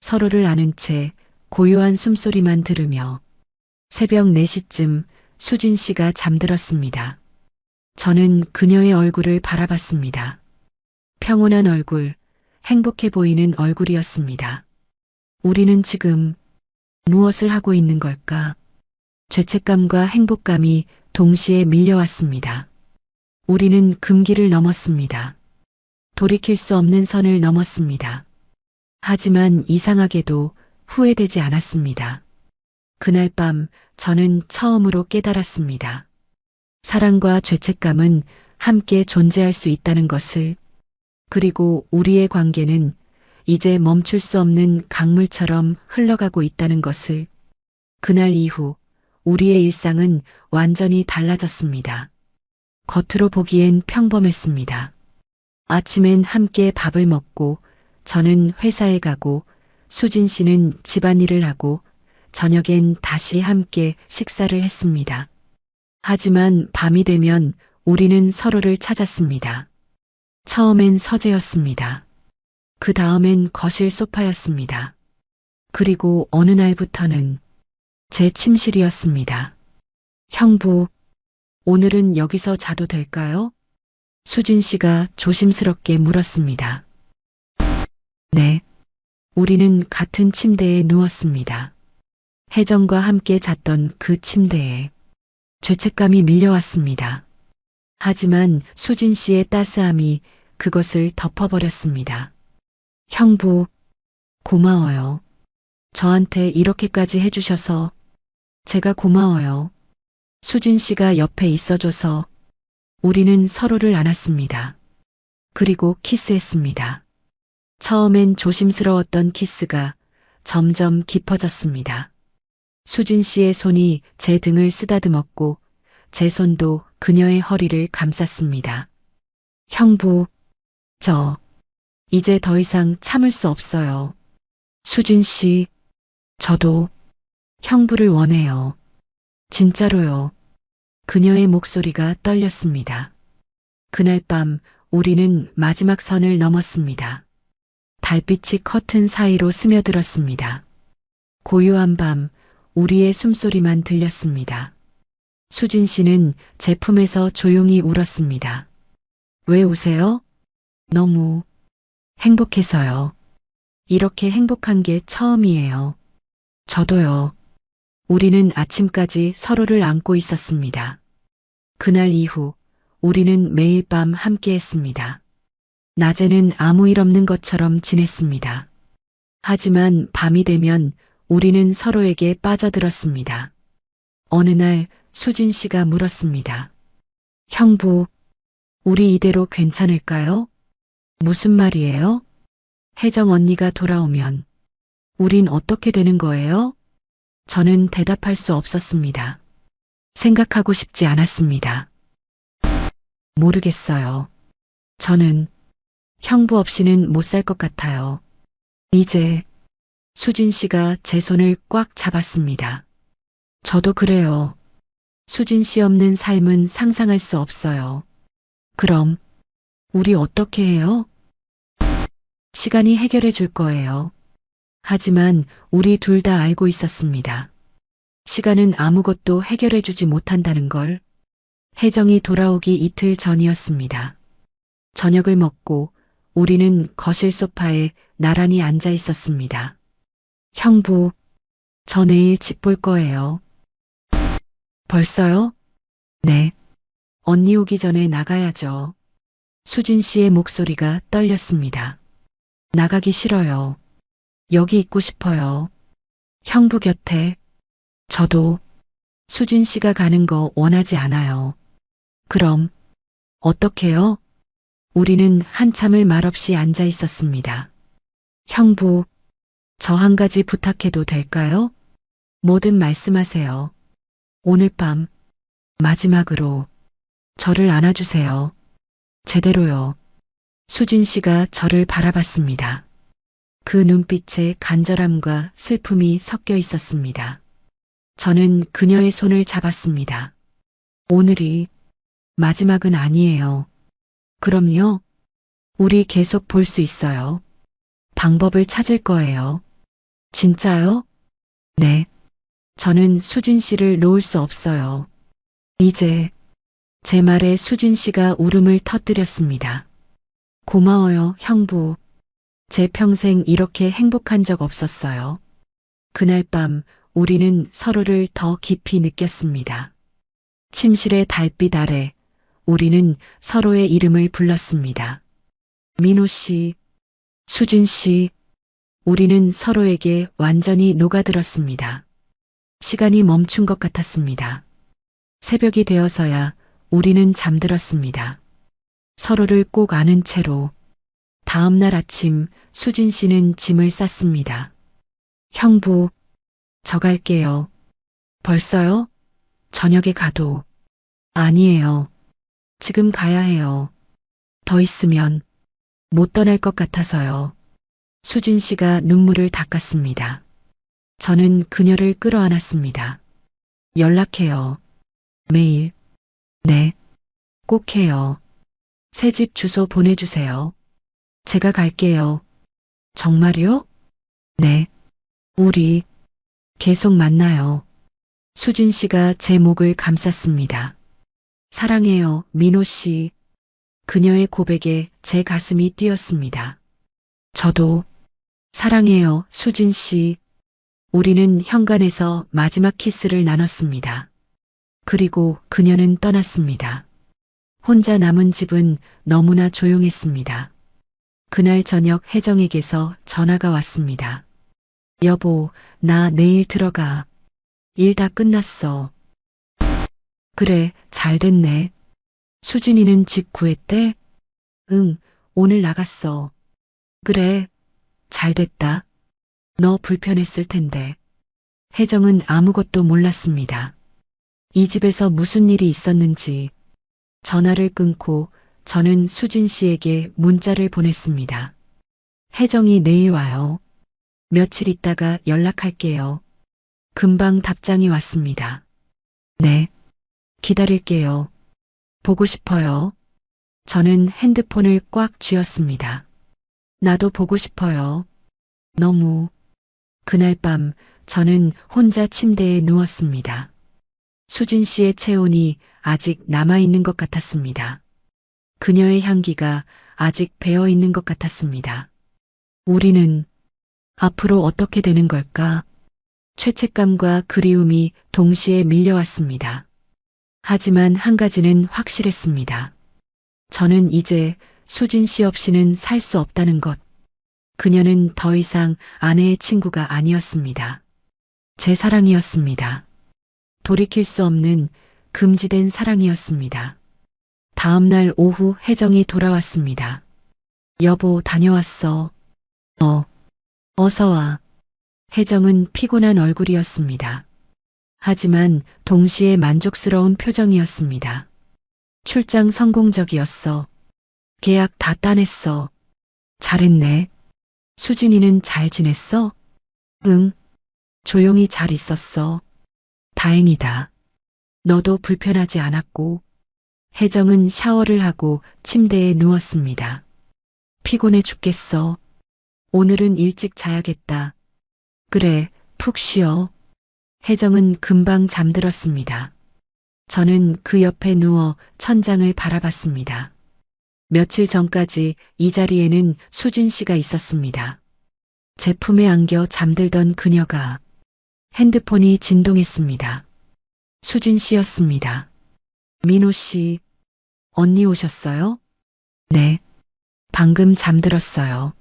서로를 아는 채 고요한 숨소리만 들으며 새벽 4시쯤 수진 씨가 잠들었습니다. 저는 그녀의 얼굴을 바라봤습니다. 평온한 얼굴, 행복해 보이는 얼굴이었습니다. 우리는 지금 무엇을 하고 있는 걸까? 죄책감과 행복감이 동시에 밀려왔습니다. 우리는 금기를 넘었습니다. 돌이킬 수 없는 선을 넘었습니다. 하지만 이상하게도 후회되지 않았습니다. 그날 밤 저는 처음으로 깨달았습니다. 사랑과 죄책감은 함께 존재할 수 있다는 것을. 그리고 우리의 관계는 이제 멈출 수 없는 강물처럼 흘러가고 있다는 것을. 그날 이후 우리의 일상은 완전히 달라졌습니다. 겉으로 보기엔 평범했습니다. 아침엔 함께 밥을 먹고 저는 회사에 가고 수진 씨는 집안일을 하고 저녁엔 다시 함께 식사를 했습니다. 하지만 밤이 되면 우리는 서로를 찾았습니다. 처음엔 서재였습니다. 그 다음엔 거실 소파였습니다. 그리고 어느 날부터는 제 침실이었습니다. 형부, 오늘은 여기서 자도 될까요? 수진 씨가 조심스럽게 물었습니다. 네. 우리는 같은 침대에 누웠습니다. 혜정과 함께 잤던 그 침대에 죄책감이 밀려왔습니다. 하지만 수진 씨의 따스함이 그것을 덮어버렸습니다. 형부, 고마워요. 저한테 이렇게까지 해주셔서 제가 고마워요. 수진 씨가 옆에 있어줘서 우리는 서로를 안았습니다. 그리고 키스했습니다. 처음엔 조심스러웠던 키스가 점점 깊어졌습니다. 수진 씨의 손이 제 등을 쓰다듬었고 제 손도 그녀의 허리를 감쌌습니다. 형부, 저 이제 더 이상 참을 수 없어요. 수진 씨, 저도 형부를 원해요. 진짜로요. 그녀의 목소리가 떨렸습니다. 그날 밤 우리는 마지막 선을 넘었습니다. 달빛이 커튼 사이로 스며들었습니다. 고요한 밤 우리의 숨소리만 들렸습니다. 수진 씨는 제 품에서 조용히 울었습니다. 왜 우세요? 너무 행복해서요. 이렇게 행복한 게 처음이에요. 저도요. 우리는 아침까지 서로를 안고 있었습니다. 그날 이후 우리는 매일 밤 함께 했습니다. 낮에는 아무 일 없는 것처럼 지냈습니다. 하지만 밤이 되면 우리는 서로에게 빠져들었습니다. 어느 날 수진 씨가 물었습니다. 형부, 우리 이대로 괜찮을까요? 무슨 말이에요? 혜정 언니가 돌아오면 우린 어떻게 되는 거예요? 저는 대답할 수 없었습니다. 생각하고 싶지 않았습니다. 모르겠어요. 저는 형부 없이는 못 살 것 같아요. 이제 수진 씨가 제 손을 꽉 잡았습니다. 저도 그래요. 수진 씨 없는 삶은 상상할 수 없어요. 그럼 우리 어떻게 해요? 시간이 해결해 줄 거예요. 하지만 우리 둘 다 알고 있었습니다. 시간은 아무것도 해결해 주지 못한다는 걸. 혜정이 돌아오기 이틀 전이었습니다. 저녁을 먹고 우리는 거실 소파에 나란히 앉아 있었습니다. 형부, 저 내일 집 볼 거예요. 벌써요? 네. 언니 오기 전에 나가야죠. 수진 씨의 목소리가 떨렸습니다. 나가기 싫어요. 여기 있고 싶어요. 형부 곁에. 저도 수진 씨가 가는 거 원하지 않아요. 그럼 어떡해요? 우리는 한참을 말없이 앉아 있었습니다. 형부, 저 한 가지 부탁해도 될까요? 뭐든 말씀하세요. 오늘 밤 마지막으로 저를 안아주세요. 제대로요. 수진 씨가 저를 바라봤습니다. 그 눈빛에 간절함과 슬픔이 섞여 있었습니다. 저는 그녀의 손을 잡았습니다. 오늘이 마지막은 아니에요. 그럼요. 우리 계속 볼 수 있어요. 방법을 찾을 거예요. 진짜요? 네. 저는 수진 씨를 놓을 수 없어요. 이제 제 말에 수진 씨가 울음을 터뜨렸습니다. 고마워요, 형부. 제 평생 이렇게 행복한 적 없었어요. 그날 밤 우리는 서로를 더 깊이 느꼈습니다. 침실의 달빛 아래 우리는 서로의 이름을 불렀습니다. 민호 씨, 수진 씨, 우리는 서로에게 완전히 녹아들었습니다. 시간이 멈춘 것 같았습니다. 새벽이 되어서야 우리는 잠들었습니다. 서로를 꼭 안은 채로. 다음 날 아침 수진 씨는 짐을 쌌습니다. 형부, 저 갈게요. 벌써요? 저녁에 가도. 아니에요. 지금 가야 해요. 더 있으면 못 떠날 것 같아서요. 수진 씨가 눈물을 닦았습니다. 저는 그녀를 끌어안았습니다. 연락해요. 매일. 네. 꼭 해요. 새 집 주소 보내주세요. 제가 갈게요. 정말요? 네. 우리 계속 만나요. 수진 씨가 제 목을 감쌌습니다. 사랑해요, 민호 씨. 그녀의 고백에 제 가슴이 뛰었습니다. 저도 사랑해요, 수진 씨. 우리는 현관에서 마지막 키스를 나눴습니다. 그리고 그녀는 떠났습니다. 혼자 남은 집은 너무나 조용했습니다. 그날 저녁 혜정에게서 전화가 왔습니다. 여보, 나 내일 들어가. 일 다 끝났어. 그래, 잘 됐네. 수진이는 집 구했대? 응, 오늘 나갔어. 그래, 잘 됐다. 너 불편했을 텐데. 혜정은 아무것도 몰랐습니다. 이 집에서 무슨 일이 있었는지 전화를 끊고 저는 수진 씨에게 문자를 보냈습니다. 혜정이 내일 와요. 며칠 있다가 연락할게요. 금방 답장이 왔습니다. 네, 기다릴게요. 보고 싶어요. 저는 핸드폰을 꽉 쥐었습니다. 나도 보고 싶어요. 너무. 그날 밤 저는 혼자 침대에 누웠습니다. 수진 씨의 체온이 아직 남아있는 것 같았습니다. 그녀의 향기가 아직 배어있는 것 같았습니다. 우리는 앞으로 어떻게 되는 걸까? 죄책감과 그리움이 동시에 밀려왔습니다. 하지만 한 가지는 확실했습니다. 저는 이제 수진 씨 없이는 살 수 없다는 것. 그녀는 더 이상 아내의 친구가 아니었습니다. 제 사랑이었습니다. 돌이킬 수 없는 금지된 사랑이었습니다. 다음 날 오후 혜정이 돌아왔습니다. 여보, 다녀왔어. 어서 와. 혜정은 피곤한 얼굴이었습니다. 하지만 동시에 만족스러운 표정이었습니다. 출장 성공적이었어. 계약 다 따냈어. 잘했네. 수진이는 잘 지냈어? 응. 조용히 잘 있었어. 다행이다. 너도 불편하지 않았고. 혜정은 샤워를 하고 침대에 누웠습니다. 피곤해 죽겠어. 오늘은 일찍 자야겠다. 그래, 푹 쉬어. 혜정은 금방 잠들었습니다. 저는 그 옆에 누워 천장을 바라봤습니다. 며칠 전까지 이 자리에는 수진 씨가 있었습니다. 제 품에 안겨 잠들던 그녀가 핸드폰이 진동했습니다. 수진 씨였습니다. 민호 씨, 언니 오셨어요? 네, 방금 잠들었어요.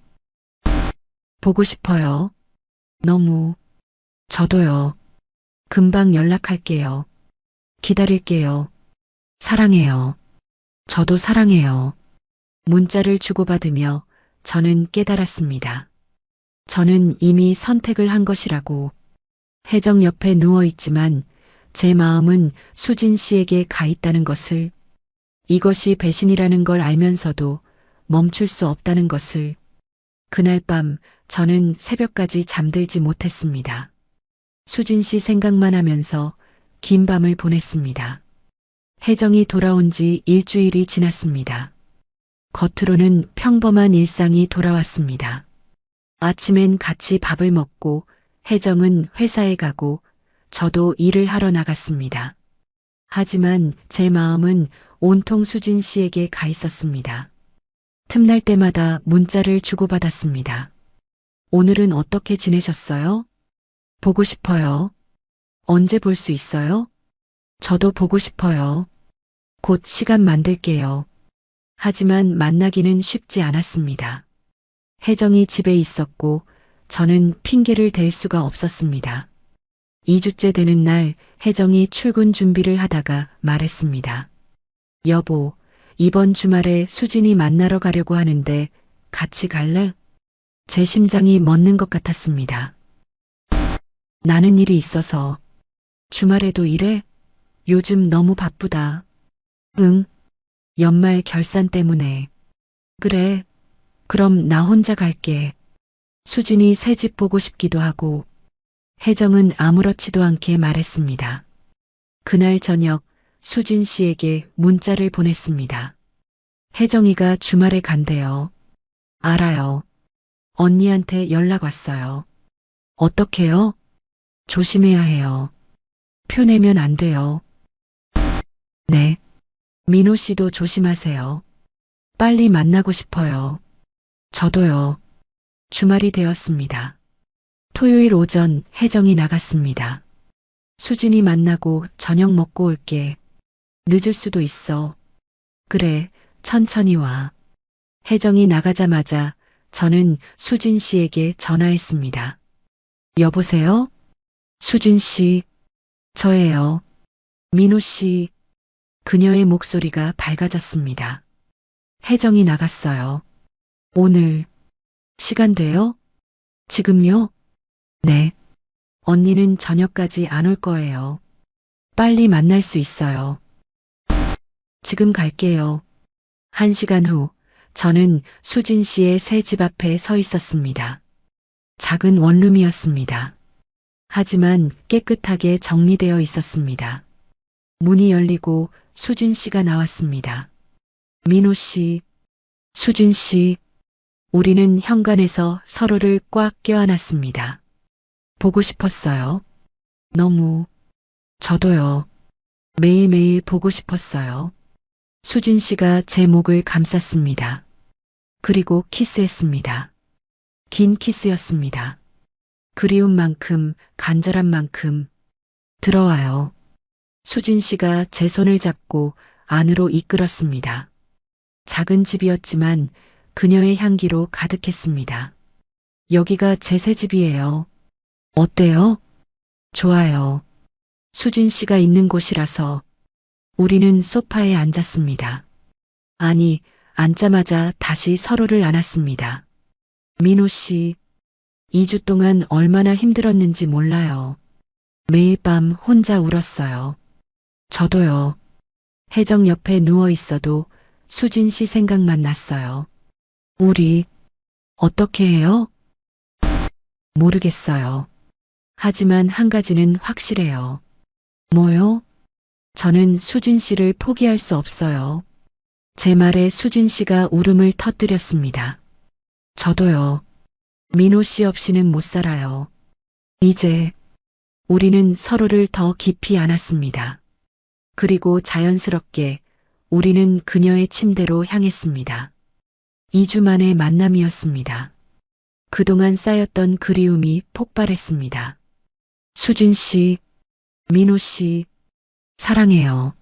보고 싶어요. 너무. 저도요. 금방 연락할게요. 기다릴게요. 사랑해요. 저도 사랑해요. 문자를 주고받으며 저는 깨달았습니다. 저는 이미 선택을 한 것이라고. 혜정 옆에 누워있지만 제 마음은 수진 씨에게 가 있다는 것을, 이것이 배신이라는 걸 알면서도 멈출 수 없다는 것을. 그날 밤 저는 새벽까지 잠들지 못했습니다. 수진 씨 생각만 하면서 긴 밤을 보냈습니다. 혜정이 돌아온 지 일주일이 지났습니다. 겉으로는 평범한 일상이 돌아왔습니다. 아침엔 같이 밥을 먹고 혜정은 회사에 가고 저도 일을 하러 나갔습니다. 하지만 제 마음은 온통 수진 씨에게 가 있었습니다. 틈날 때마다 문자를 주고받았습니다. 오늘은 어떻게 지내셨어요? 보고 싶어요. 언제 볼 수 있어요? 저도 보고 싶어요. 곧 시간 만들게요. 하지만 만나기는 쉽지 않았습니다. 혜정이 집에 있었고 저는 핑계를 댈 수가 없었습니다. 2주째 되는 날 혜정이 출근 준비를 하다가 말했습니다. 여보, 이번 주말에 수진이 만나러 가려고 하는데 같이 갈래? 제 심장이 멎는 것 같았습니다. 나는 일이 있어서. 주말에도 일해? 요즘 너무 바쁘다. 응. 연말 결산 때문에. 그래. 그럼 나 혼자 갈게. 수진이 새 집 보고 싶기도 하고. 혜정은 아무렇지도 않게 말했습니다. 그날 저녁 수진 씨에게 문자를 보냈습니다. 혜정이가 주말에 간대요. 알아요. 언니한테 연락 왔어요. 어떡해요? 조심해야 해요. 표 내면 안 돼요. 네. 민호 씨도 조심하세요. 빨리 만나고 싶어요. 저도요. 주말이 되었습니다. 토요일 오전 혜정이 나갔습니다. 수진이 만나고 저녁 먹고 올게. 늦을 수도 있어. 그래, 천천히 와. 혜정이 나가자마자 저는 수진 씨에게 전화했습니다. 여보세요? 수진 씨, 저예요. 민호 씨. 그녀의 목소리가 밝아졌습니다. 혜정이 나갔어요. 오늘 시간 돼요? 지금요? 네. 언니는 저녁까지 안 올 거예요. 빨리 만날 수 있어요. 지금 갈게요. 1시간 후 저는 수진 씨의 새 집 앞에 서 있었습니다. 작은 원룸이었습니다. 하지만 깨끗하게 정리되어 있었습니다. 문이 열리고 수진 씨가 나왔습니다. 민호 씨, 수진 씨, 우리는 현관에서 서로를 꽉 껴안았습니다. 보고 싶었어요. 너무. 저도요. 매일매일 보고 싶었어요. 수진 씨가 제 목을 감쌌습니다. 그리고 키스했습니다. 긴 키스였습니다. 그리운 만큼, 간절한 만큼. 들어와요. 수진 씨가 제 손을 잡고 안으로 이끌었습니다. 작은 집이었지만 그녀의 향기로 가득했습니다. 여기가 제 새 집이에요. 어때요? 좋아요. 수진 씨가 있는 곳이라서. 우리는 소파에 앉았습니다. 아니, 앉자마자 다시 서로를 안았습니다. 민호 씨, 2주 동안 얼마나 힘들었는지 몰라요. 매일 밤 혼자 울었어요. 저도요. 혜정 옆에 누워 있어도 수진 씨 생각만 났어요. 우리 어떻게 해요? 모르겠어요. 하지만 한 가지는 확실해요. 뭐요? 저는 수진 씨를 포기할 수 없어요. 제 말에 수진 씨가 울음을 터뜨렸습니다. 저도요. 민호 씨 없이는 못 살아요. 이제 우리는 서로를 더 깊이 안았습니다. 그리고 자연스럽게 우리는 그녀의 침대로 향했습니다. 2주 만의 만남이었습니다. 그동안 쌓였던 그리움이 폭발했습니다. 수진 씨, 민호 씨, 사랑해요.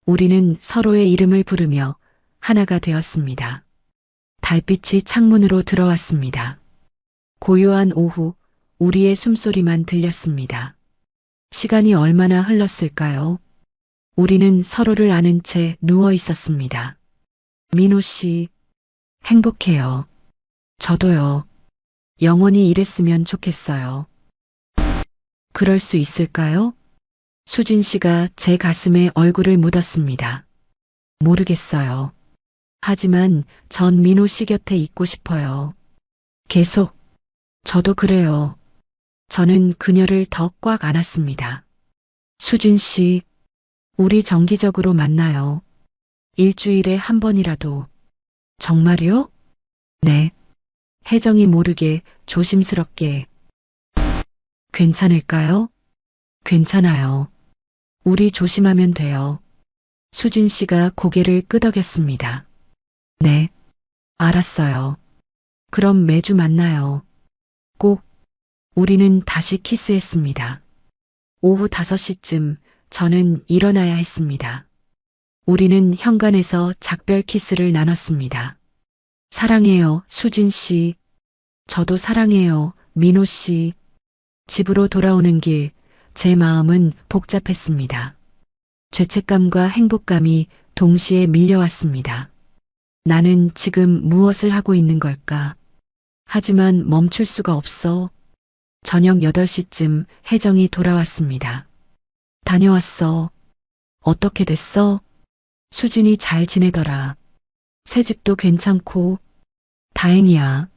우리는 서로의 이름을 부르며 하나가 되었습니다. 달빛이 창문으로 들어왔습니다. 고요한 오후, 우리의 숨소리만 들렸습니다. 시간이 얼마나 흘렀을까요? 우리는 서로를 아는 채 누워 있었습니다. 민호 씨, 행복해요. 저도요. 영원히 이랬으면 좋겠어요. 그럴 수 있을까요? 수진 씨가 제 가슴에 얼굴을 묻었습니다. 모르겠어요. 하지만 전 민호 씨 곁에 있고 싶어요. 계속. 저도 그래요. 저는 그녀를 더 꽉 안았습니다. 수진 씨, 우리 정기적으로 만나요. 일주일에 한 번이라도. 정말요? 네. 혜정이 모르게 조심스럽게. 괜찮을까요? 괜찮아요. 우리 조심하면 돼요. 수진 씨가 고개를 끄덕였습니다. 네. 알았어요. 그럼 매주 만나요. 꼭. 우리는 다시 키스했습니다. 오후 5시쯤 저는 일어나야 했습니다. 우리는 현관에서 작별 키스를 나눴습니다. 사랑해요, 수진 씨. 저도 사랑해요, 민호 씨. 집으로 돌아오는 길, 제 마음은 복잡했습니다. 죄책감과 행복감이 동시에 밀려왔습니다. 나는 지금 무엇을 하고 있는 걸까? 하지만 멈출 수가 없어. 저녁 8시쯤 혜정이 돌아왔습니다. 다녀왔어. 어떻게 됐어? 수진이 잘 지내더라. 새 집도 괜찮고. 다행이야.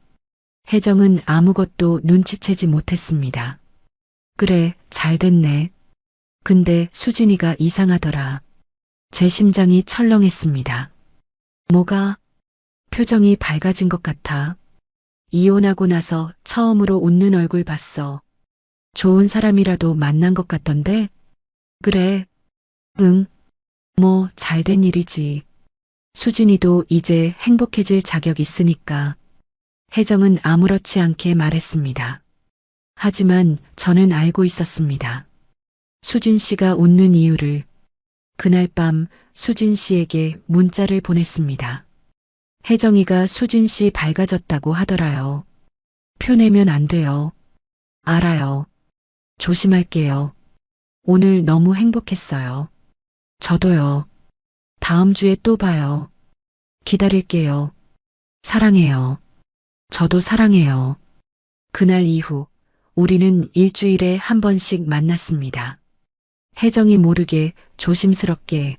혜정은 아무것도 눈치채지 못했습니다. 그래, 잘 됐네. 근데 수진이가 이상하더라. 제 심장이 철렁했습니다. 뭐가? 표정이 밝아진 것 같아. 이혼하고 나서 처음으로 웃는 얼굴 봤어. 좋은 사람이라도 만난 것 같던데? 그래. 응. 뭐, 잘된 일이지. 수진이도 이제 행복해질 자격 있으니까. 혜정은 아무렇지 않게 말했습니다. 하지만 저는 알고 있었습니다. 수진 씨가 웃는 이유를. 그날 밤 수진 씨에게 문자를 보냈습니다. 혜정이가 수진 씨 밝아졌다고 하더라요. 표내면 안 돼요. 알아요. 조심할게요. 오늘 너무 행복했어요. 저도요. 다음 주에 또 봐요. 기다릴게요. 사랑해요. 저도 사랑해요. 그날 이후 우리는 일주일에 한 번씩 만났습니다. 혜정이 모르게 조심스럽게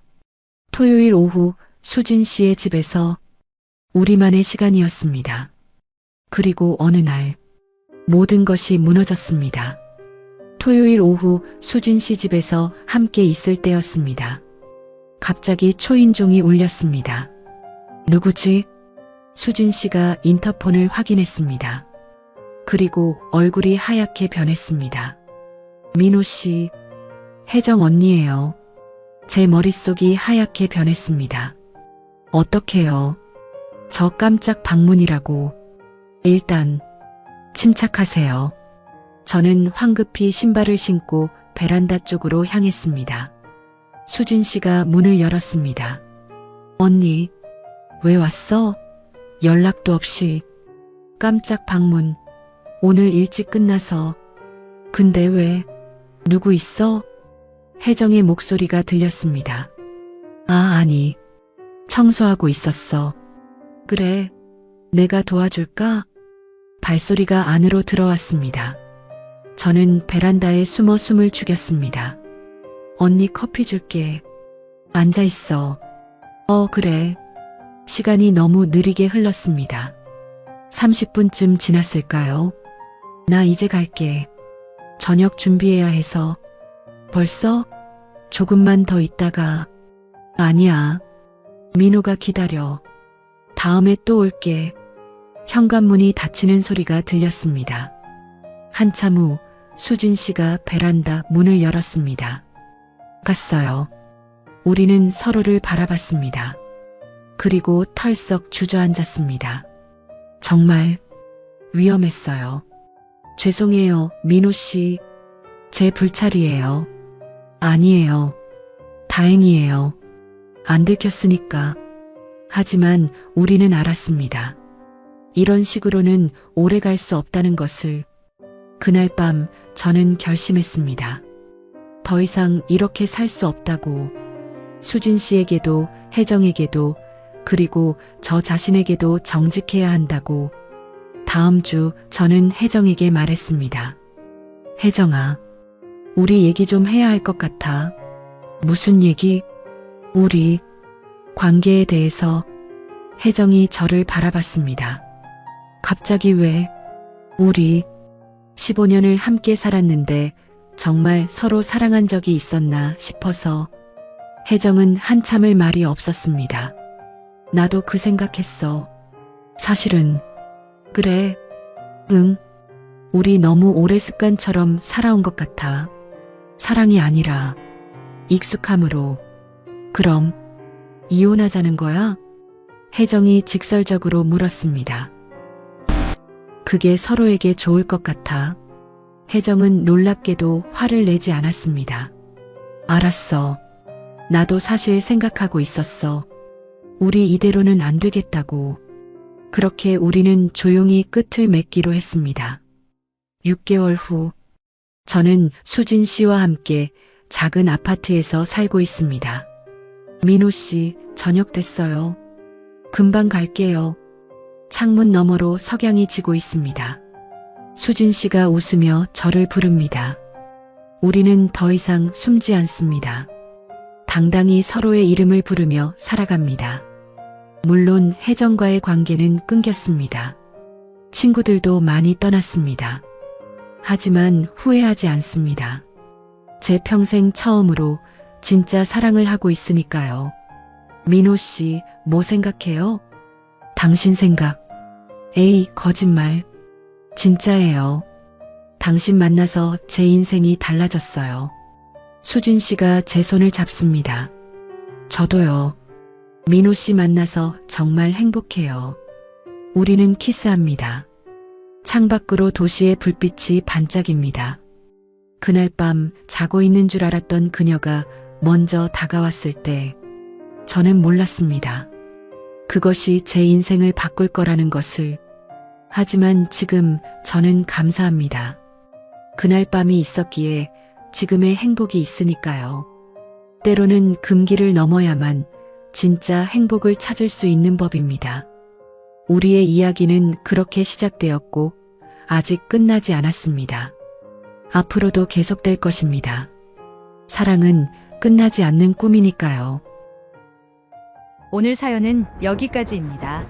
토요일 오후 수진 씨의 집에서 우리만의 시간이었습니다. 그리고 어느 날 모든 것이 무너졌습니다. 토요일 오후 수진 씨 집에서 함께 있을 때였습니다. 갑자기 초인종이 울렸습니다. 누구지? 수진 씨가 인터폰을 확인했습니다. 그리고 얼굴이 하얗게 변했습니다. 민호 씨, 혜정 언니예요. 제 머릿속이 하얗게 변했습니다. 어떡해요? 저 깜짝 방문이라고. 일단 침착하세요. 저는 황급히 신발을 신고 베란다 쪽으로 향했습니다. 수진 씨가 문을 열었습니다. 언니, 왜 왔어? 연락도 없이. 깜짝 방문. 오늘 일찍 끝나서. 근데 왜? 누구 있어? 혜정의 목소리가 들렸습니다. 아니. 청소하고 있었어. 그래. 내가 도와줄까? 발소리가 안으로 들어왔습니다. 저는 베란다에 숨어 숨을 죽였습니다. 언니 커피 줄게. 앉아 있어. 그래. 시간이 너무 느리게 흘렀습니다. 30분쯤 지났을까요? 나 이제 갈게. 저녁 준비해야 해서. 벌써? 조금만 더 있다가. 아니야. 민호가 기다려. 다음에 또 올게. 현관문이 닫히는 소리가 들렸습니다. 한참 후 수진 씨가 베란다 문을 열었습니다. 갔어요. 우리는 서로를 바라봤습니다. 그리고 털썩 주저앉았습니다. 정말 위험했어요. 죄송해요, 민호 씨. 제 불찰이에요. 아니에요. 다행이에요. 안 들켰으니까. 하지만 우리는 알았습니다. 이런 식으로는 오래 갈 수 없다는 것을. 그날 밤 저는 결심했습니다. 더 이상 이렇게 살 수 없다고. 수진 씨에게도 혜정에게도 그리고 저 자신에게도 정직해야 한다고. 다음 주 저는 혜정에게 말했습니다. 혜정아, 우리 얘기 좀 해야 할 것 같아. 무슨 얘기? 우리 관계에 대해서. 혜정이 저를 바라봤습니다. 갑자기 왜? 우리 15년을 함께 살았는데 정말 서로 사랑한 적이 있었나 싶어서. 혜정은 한참을 말이 없었습니다. 나도 그 생각했어. 사실은. 그래. 응. 우리 너무 오래 습관처럼 살아온 것 같아. 사랑이 아니라 익숙함으로. 그럼 이혼하자는 거야? 혜정이 직설적으로 물었습니다. 그게 서로에게 좋을 것 같아. 혜정은 놀랍게도 화를 내지 않았습니다. 알았어. 나도 사실 생각하고 있었어. 우리 이대로는 안 되겠다고. 그렇게 우리는 조용히 끝을 맺기로 했습니다. 6개월 후, 저는 수진 씨와 함께 작은 아파트에서 살고 있습니다. 민호 씨, 저녁 됐어요. 금방 갈게요. 창문 너머로 석양이 지고 있습니다. 수진 씨가 웃으며 저를 부릅니다. 우리는 더 이상 숨지 않습니다. 당당히 서로의 이름을 부르며 살아갑니다. 물론 혜정과의 관계는 끊겼습니다. 친구들도 많이 떠났습니다. 하지만 후회하지 않습니다. 제 평생 처음으로 진짜 사랑을 하고 있으니까요. 민호 씨, 뭐 생각해요? 당신 생각. 에이, 거짓말. 진짜예요. 당신 만나서 제 인생이 달라졌어요. 수진 씨가 제 손을 잡습니다. 저도요. 민호 씨 만나서 정말 행복해요. 우리는 키스합니다. 창밖으로 도시의 불빛이 반짝입니다. 그날 밤 자고 있는 줄 알았던 그녀가 먼저 다가왔을 때 저는 몰랐습니다. 그것이 제 인생을 바꿀 거라는 것을. 하지만 지금 저는 감사합니다. 그날 밤이 있었기에 지금의 행복이 있으니까요. 때로는 금기를 넘어야만 진짜 행복을 찾을 수 있는 법입니다. 우리의 이야기는 그렇게 시작되었고 아직 끝나지 않았습니다. 앞으로도 계속될 것입니다. 사랑은 끝나지 않는 꿈이니까요. 오늘 사연은 여기까지입니다.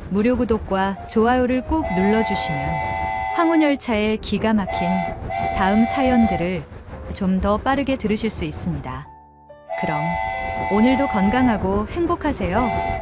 무료 구독과 좋아요를 꾹 눌러주시면 황혼열차의 기가 막힌 다음 사연들을 좀 더 빠르게 들으실 수 있습니다. 그럼 오늘도 건강하고 행복하세요.